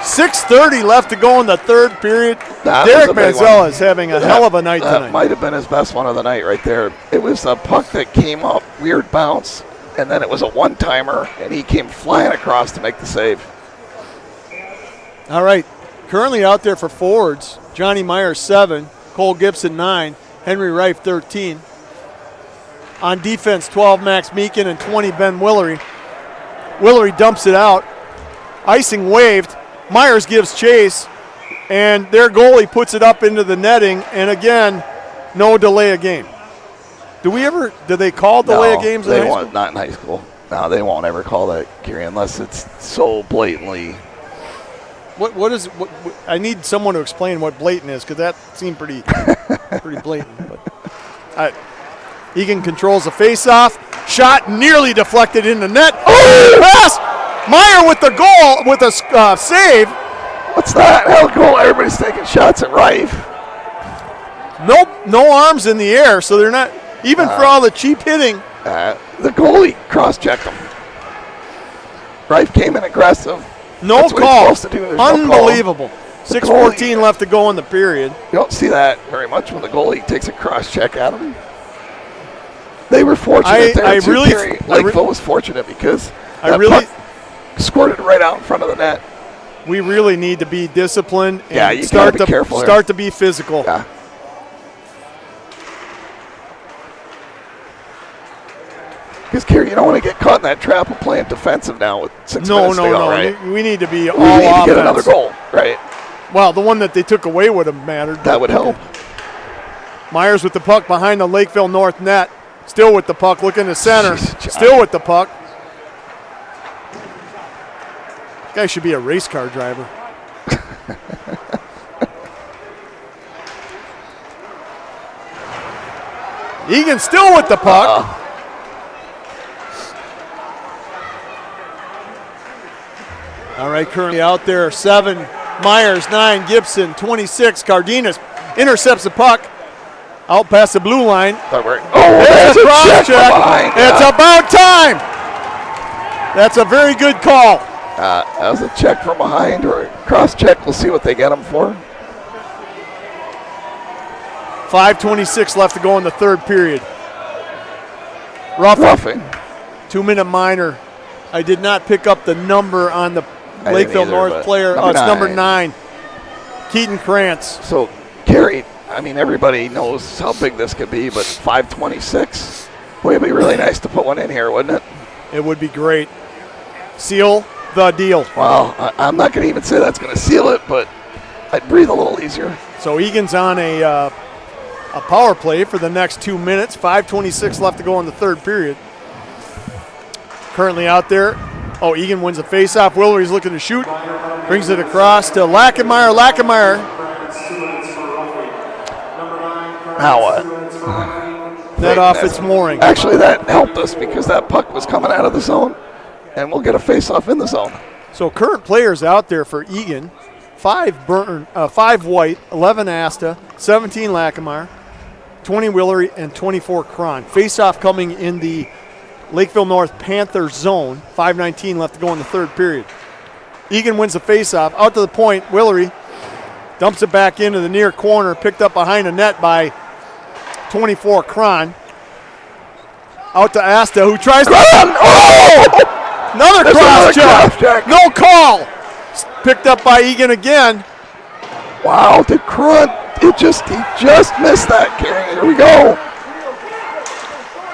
6:30 left to go in the third period. Derek Manzello is having a hell of a night tonight. That might have been his best one of the night right there. It was a puck that came up, weird bounce, and then it was a one-timer, and he came flying across to make the save. All right, currently out there for forwards, Johnny Myers 7, Cole Gibson 9, Henry Reif 13. On defense, 12 Max Meekin and 20 Ben Willery. Willery dumps it out. Icing waved. Myers gives chase, and their goalie puts it up into the netting, and again, no delay of game. Do they call delay of games in high school? Not in high school. No, they won't ever call that, Kerry, unless it's so blatantly. What is? I need someone to explain what blatant is, because that seemed pretty blatant. But Eagan controls the face-off. Shot nearly deflected in the net. Pass! Meyer with the goal, with a save. What's that? Hell goal. Everybody's taking shots at Rife. Nope, no arms in the air, so they're not, even for all the cheap hitting. The goalie cross-checked him. Rife came in aggressive. No That's call. what he's supposed to do. Unbelievable. 6:14 left to go in the period. You don't see that very much when the goalie takes a cross-check at him. They were fortunate there, too, Kerry. Lakeville was fortunate because that puck squirted right out in front of the net. We really need to be disciplined and you start gotta be careful start to be physical. Yeah. Because, Kerry, you don't want to get caught in that trap of playing defensive now with 6 minutes to go, right? We need to be all we need offense. to get another goal, right? Well, the one that they took away would have mattered. That would help. Myers with the puck behind the Lakeville North net. Still with the puck, looking to center. Jeez, still with the puck. Guy should be a race car driver. Eagan still with the puck. All right, currently out there, 7, Myers, 9, Gibson, 26, Cardenas intercepts the puck. Out past the blue line. That's a cross check. It's about time. That's a very good call. That was a check from behind or a cross check. We'll see what they get him for. 5:26 left to go in the third period. Roughing. 2-minute minor. I did not pick up the number on the Lakeville North player. It's number 9. Keaton Krantz. So Carey, I mean, everybody knows how big this could be, but 526. Boy, it'd be really nice to put one in here, wouldn't it? It would be great. Seal the deal. Well, I'm not going to even say that's going to seal it, but I'd breathe a little easier. So Egan's on a power play for the next 2 minutes. 5:26 left to go in the third period. Currently out there. Oh, Eagan wins the faceoff. Willery's looking to shoot. Brings it across to Lackenmeyer. Lackenmeyer. Now what? Net off its mooring. Actually, that helped us because that puck was coming out of the zone, and we'll get a faceoff in the zone. So current players out there for Eagan: 5 White, 11 Asta, 17 Lackenmeyer, 20 Willery, and 24 Cron. Faceoff coming in the Lakeville North Panther zone. 5:19 left to go in the third period. Eagan wins the faceoff. Out to the point, Willery dumps it back into the near corner, picked up behind the net by 24 Cron. Out to Asta, who tries to... Oh! Another cross check. No call. Picked up by Eagan again. Wow, the Cron, he just missed that, Carey. Here we go.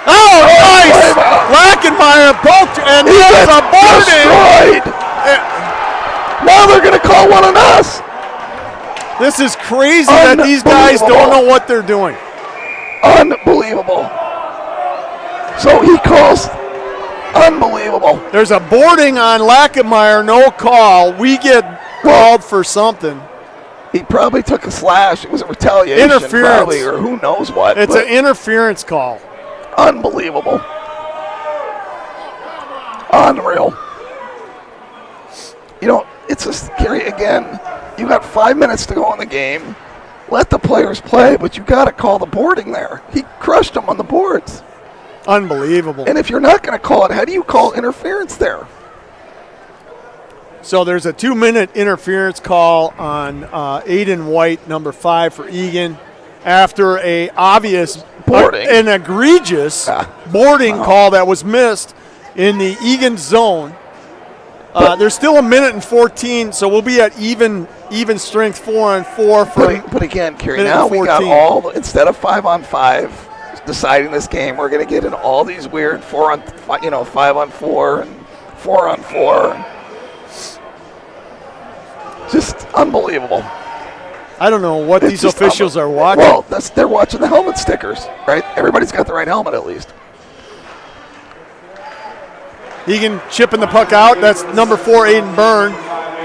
Oh, nice! Lackenmeyer poked, and he was aborted. Now they're going to call one on us. This is crazy that these guys don't know what they're doing. Unbelievable. So he calls. Unbelievable. There's a boarding on Lackenmeyer, no call. We get called for something. He probably took a slash. It was a retaliation. Interference. Probably, or who knows what. It's an interference call. Unbelievable. Unreal. You know, it's a scary again. You got 5 minutes to go in the game. Let the players play, but you got to call the boarding there. He crushed them on the boards. Unbelievable. And if you're not going to call it, how do you call interference there? So there's a 2-minute interference call on Aiden White, number 5 for Eagan, after a obvious boarding, an egregious boarding call that was missed in the Eagan zone. There's still 1:14, so we'll be at even strength 4-on-4 But again, Carey, now we got instead of 5-on-5 deciding this game, we're going to get in all these weird 5-on-4 and 4-on-4. Just unbelievable. I don't know what these officials are watching. Well, they're watching the helmet stickers, right? Everybody's got the right helmet at least. Eagan chipping the puck out. That's number 4, Aiden Byrne.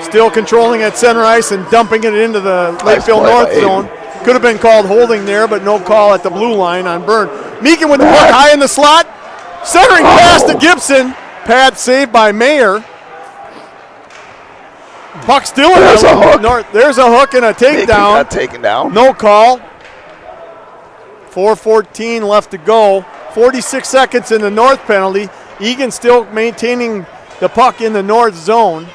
Still controlling at center ice and dumping it into the Lakeville North zone. Could have been called holding there, but no call at the blue line on Byrne. Meekin with the puck high in the slot. Centering pass to Gibson. Pad saved by Mayer. Puck still in There's a hook. North. There's a hook and a takedown. Got taken down. No call. 4:14 left to go. 46 seconds in the North penalty. Eagan still maintaining the puck in the North zone.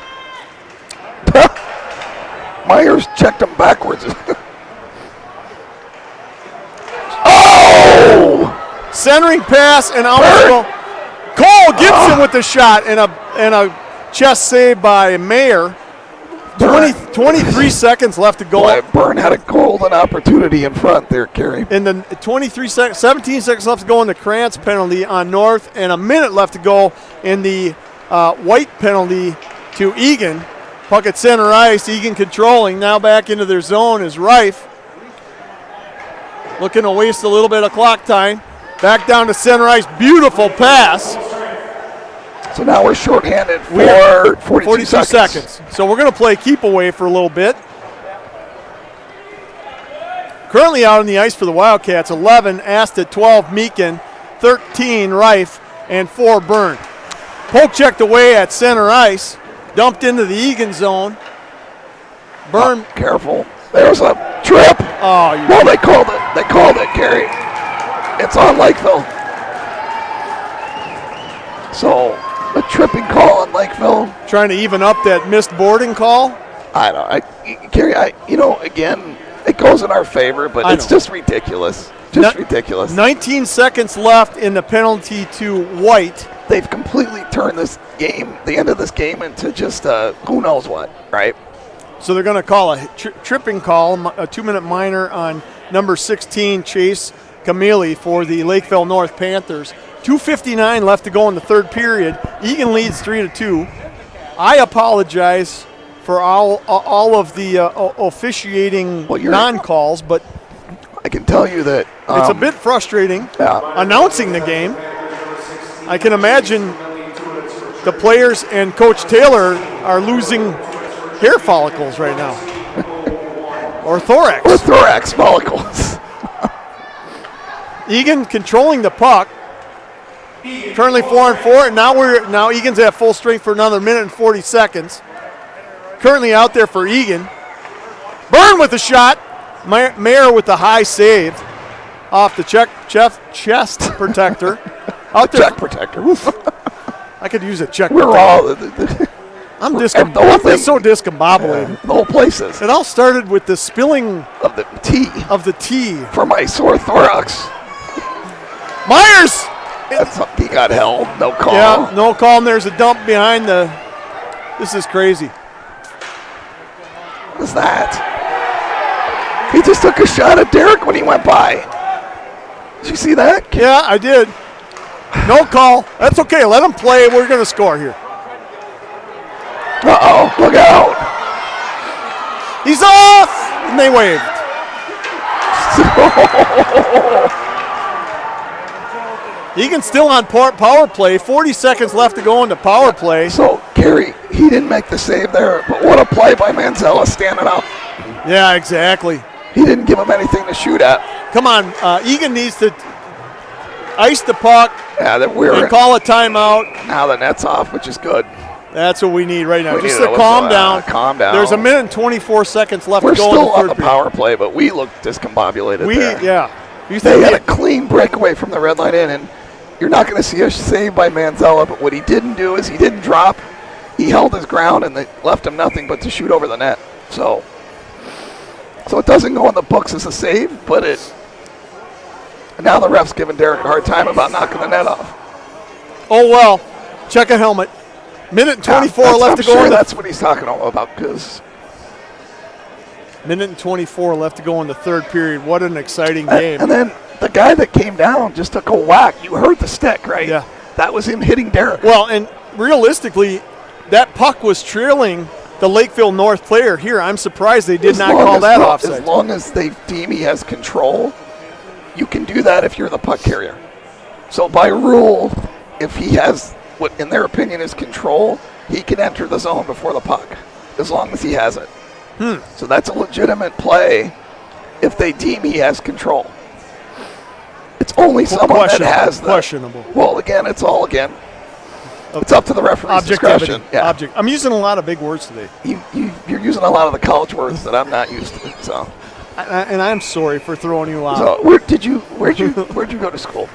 Myers checked him backwards. Oh! Centering pass and almost go. Cole Gibson with the shot and a chest save by Mayer. 23 seconds left to go. Boy, Byrne had a golden opportunity in front there, Carey. In the 17 seconds left to go in the Krantz penalty on North, and a minute left to go in the White penalty to Eagan. Puck at center ice, Eagan controlling. Now back into their zone is Reif. Looking to waste a little bit of clock time. Back down to center ice, beautiful pass. So now we're shorthanded for 42 seconds. So we're going to play keep away for a little bit. Currently out on the ice for the Wildcats, 11, Asta, 12, Meekin, 13, Reif, and 4, Byrne. Poke checked away at center ice, dumped into the Eagan zone. Byrne. Careful. There's a trip. Oh, well, they called it. They called it, Carey. It's on Lakeville. So a tripping call on Lakeville. Trying to even up that missed boarding call. I know. Carey, again, it goes in our favor, but it's just ridiculous. Ridiculous. 19 seconds left in the penalty to White. They've completely turned this game, the end of this game, into just who knows what, right? So they're going to call a tripping call, a 2-minute minor on number 16, Chase Camille, for the Lakeville North Panthers. 2:59 left to go in the third period. Eagan leads 3-2. I apologize for all of the officiating non-calls, but I can tell you that it's a bit frustrating announcing the game. I can imagine the players and Coach Taylor are losing hair follicles right now. Or thorax. Or thorax follicles. Eagan controlling the puck. Currently 4-4, and now Eagan's at full strength for another minute and 40 seconds. Currently out there for Eagan. Byrne with the shot. Mayer with the high save off the chest protector. Out there. Check protector. I could use a check We're protector. all I'm so discombobulated. The whole place is. It all started with the spilling Of the tea. of the tea. For my sore thorax. Myers! He got held. No call. Yeah, no call, and there's a dump behind the. This is crazy. What was that? He just took a shot at Derek when he went by. Did you see that? Yeah, I did. No call. That's okay. Let him play. We're going to score here. Uh-oh. Look out. He's off! And they waved. Egan's still on power play. 40 seconds left to go into power play. So, Gary, he didn't make the save there, but what a play by Manzella standing up. Yeah, exactly. He didn't give him anything to shoot at. Come on. Eagan needs to ice the puck and call a timeout. Now the net's off, which is good. That's what we need right now. We Just need to a calm whistle, down. calm down. There's a minute and 24 seconds left We're to go still in the on third the period. power play, but we look discombobulated there. Yeah. They had a clean breakaway from the red line in, and you're not going to see a save by Manzella, but what he didn't do is he didn't drop. He held his ground, and they left him nothing but to shoot over the net. So it doesn't go in the books as a save, but now the ref's giving Derek a hard time about knocking the net off. Oh, well. Check a helmet. Minute and 24 left to go. Sure that's what he's talking about, because minute and 24 left to go in the third period. What an exciting game. And then the guy that came down just took a whack. You heard the stick, right? Yeah. That was him hitting Derek. Well, and realistically, that puck was trailing the Lakeville North player here. I'm surprised they did not call that offside. As long as they deem he has control, you can do that if you're the puck carrier. So by rule, if he has what in their opinion is control, he can enter the zone before the puck, as long as he has it. So that's a legitimate play if they deem he has control. It's only someone that has that. Questionable. Well, again, it's all it's up to the referee's discretion. Yeah. I'm using a lot of big words today. You're using a lot of the college words that I'm not used to. So, and I'm sorry for throwing you out. So where'd you go to school?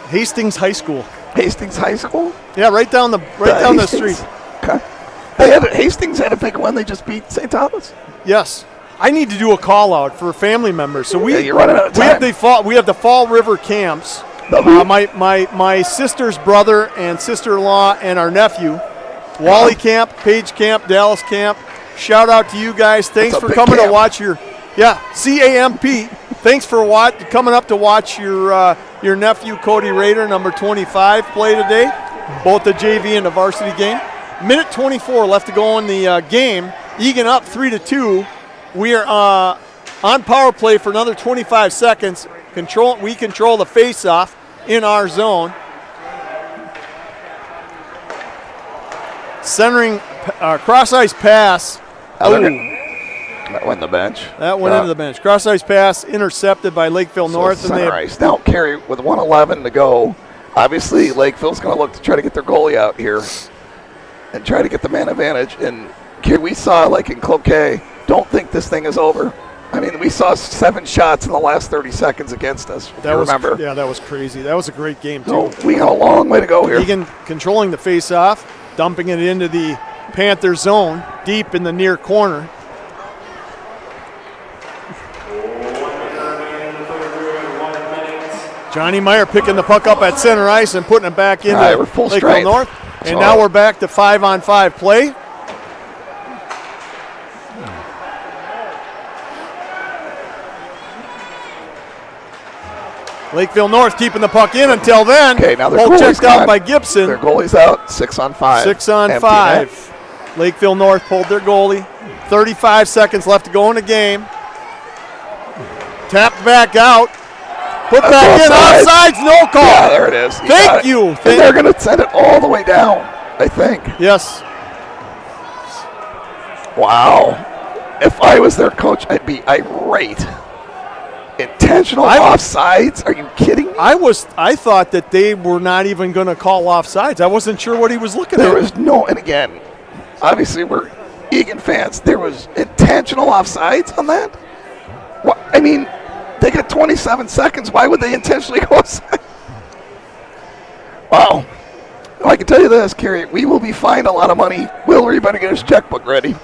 Hastings High School. Hastings High School? Yeah, right down the street. Okay. Hastings had a big one. They just beat St. Thomas. Yes. I need to do a call out for family members. So you're running out of time. We have the Fall River camps. My sister's brother and sister-in-law and our nephew, Wally Camp, Page Camp, Dallas Camp. Shout out to you guys. Thanks for coming to watch your CAMP. Thanks for coming up to watch your nephew Cody Rader, number 25, play today. Both the JV and the varsity game. Minute 24 left to go in the game. Eagan up 3-2. We are on power play for another 25 seconds. We control the face-off in our zone. Centering cross-ice pass. That went in the bench. That went into the bench. Cross-ice pass intercepted by Lakeville North. Center ice. Now, Kerry, with 1:11 to go, obviously Lakeville's going to look to try to get their goalie out here and try to get the man advantage. And Kerry, we saw, like in Cloquet, don't think this thing is over. I mean, we saw 7 shots in the last 30 seconds against us, if you remember. Yeah, that was crazy. That was a great game, too. So we got a long way to go here. Eagan controlling the face-off, dumping it into the Panther zone, deep in the near corner. Johnny Meyer picking the puck up at center ice and putting it back into Lakeville North. And now we're back to 5-on-5 play. Lakeville North keeping the puck in until then. Okay, now their Pull goalie's checked out gone. by Gibson. Their goalie's out. 6 on 5. 6 on Empty 5. net. Lakeville North pulled their goalie. 35 seconds left to go in the game. Tapped back out. Put back in. Offsides, no call. Yeah, there it is. Thank you. And they're going to send it all the way down, I think. Yes. Wow. If I was their coach, I'd be irate. Intentional offsides? Are you kidding me? I thought that they were not even going to call offsides. I wasn't sure what he was looking at. There was no, and again, obviously we're Eagan fans. There was intentional offsides on that? What, I mean, they got 27 seconds. Why would they intentionally go offside? Wow. Well, I can tell you this, Kerry, we will be fined a lot of money. Will, you better get his checkbook ready.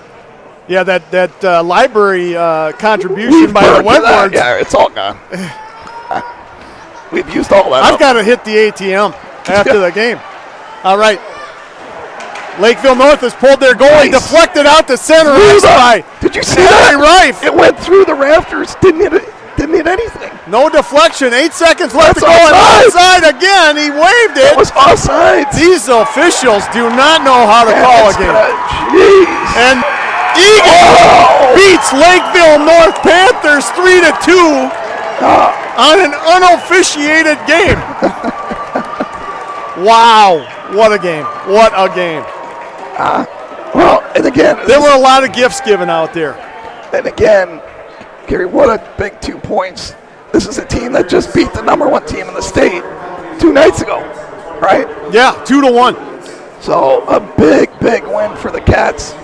Yeah, that library contribution by the Wentworths. Yeah, it's all gone. We've used all that. I've got to hit the ATM after the game. All right. Lakeville North has pulled their goalie, deflected out to center ice by Did you see Henry that? Rife. It went through the rafters. Didn't hit anything. No deflection. 8 seconds left to go. And offside. offside again. He waved it. It was offside. These officials do not know how to call a game. Jeez. And Eagan beats Lakeville North Panthers 3-2 on an unofficiated game. Wow. What a game. What a game. Well, and again, There were a lot of gifts given out there. and again, Gary, what a big 2 points. This is a team that just beat the #1 team in the state 2 nights ago, right? Yeah, 2-1. So a big win for the Cats.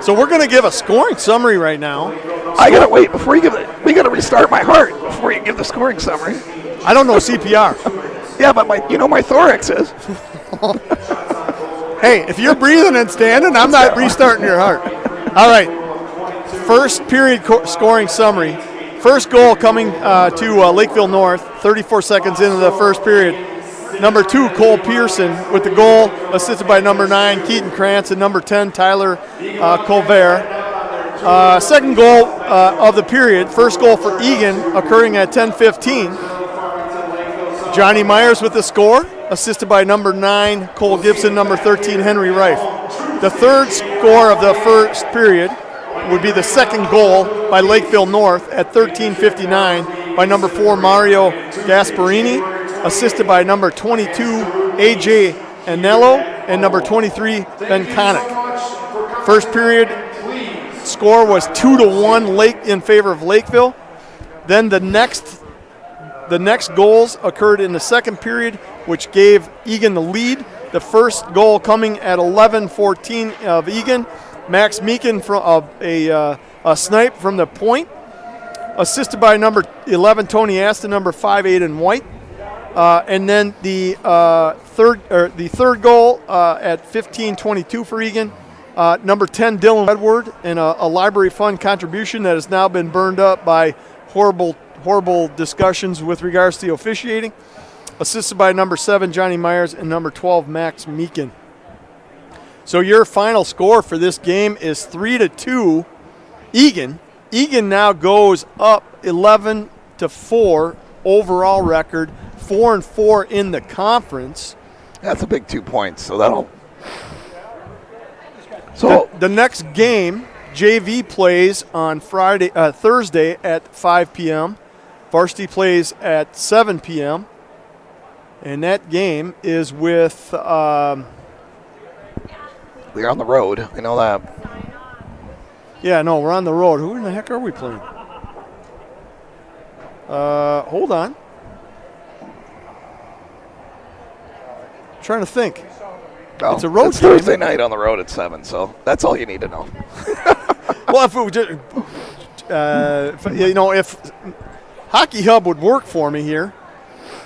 So we're going to give a scoring summary right now. I gotta wait before you give it. We gotta restart my heart before you give the scoring summary. I don't know CPR. Yeah, but my thorax is. Hey, if you're breathing and standing, I'm not restarting your heart. All right. First period scoring summary. First goal coming to Lakeville North, 34 seconds into the first period. Number 2, Cole Pearson with the goal, assisted by number 9, Keaton Krantz, and number 10, Tyler Colbert. Second goal of the period, first goal for Eagan, occurring at 10:15. Johnny Myers with the score, assisted by number 9, Cole Gibson, number 13, Henry Rife. The third score of the first period would be the second goal by Lakeville North at 13:59 by number 4, Mario Gasparini, assisted by number 22, A.J. Anello, and number 23, Ben Connick. First period score was 2-1 in favor of Lakeville. Then the next goals occurred in the second period, which gave Eagan the lead. The first goal coming at 11:14 of Eagan. Max Meekin from a snipe from the point, assisted by number 11, Tony Aston, number 5, Aiden White. And then the third goal at 15:22 for Eagan, number 10, Dylan Edward, and a library fund contribution that has now been burned up by horrible discussions with regards to the officiating, assisted by number 7, Johnny Myers, and number 12, Max Meekin. So your final score for this game is 3-2 Eagan. Eagan now goes up 11-4 overall record, 4-4 in the conference. That's a big 2 points. So that'll. So The next game, JV plays on Thursday at 5 p.m. Varsity plays at 7 p.m. And that game is with. we're on the road. I know that. Yeah, no, we're on the road. Who in the heck are we playing? Hold on. I'm trying to think. Oh, It's a road it's game. Thursday night on the road at 7. So that's all you need to know. Well, if it would just, if Hockey Hub would work for me here,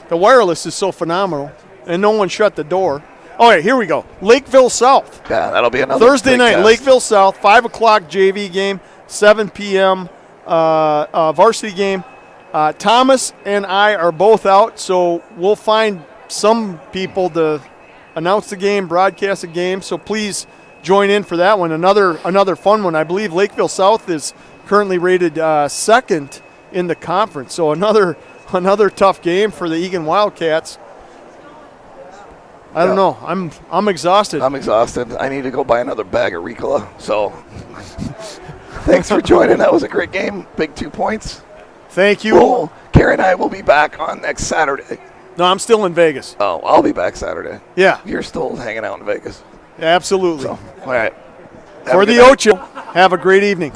the wireless is so phenomenal, and no one shut the door. All right, here we go. Lakeville South. Yeah, that'll be another Thursday big night, test. Lakeville South, 5 o'clock JV game, 7 p.m. Varsity game. Thomas and I are both out, so we'll find some people to announce the game, broadcast the game, so please join in for that one. Another fun one. I believe Lakeville South is currently rated second in the conference, so another another tough game for the Eagan Wildcats. I don't know. I'm exhausted. I'm exhausted. I need to go buy another bag of Ricola. So thanks for joining. That was a great game. Big 2 points. Thank you. Carrie and I will be back on next Saturday. No, I'm still in Vegas. Oh, I'll be back Saturday. Yeah. You're still hanging out in Vegas. Absolutely. So, all right. For the Ocho, have a great evening.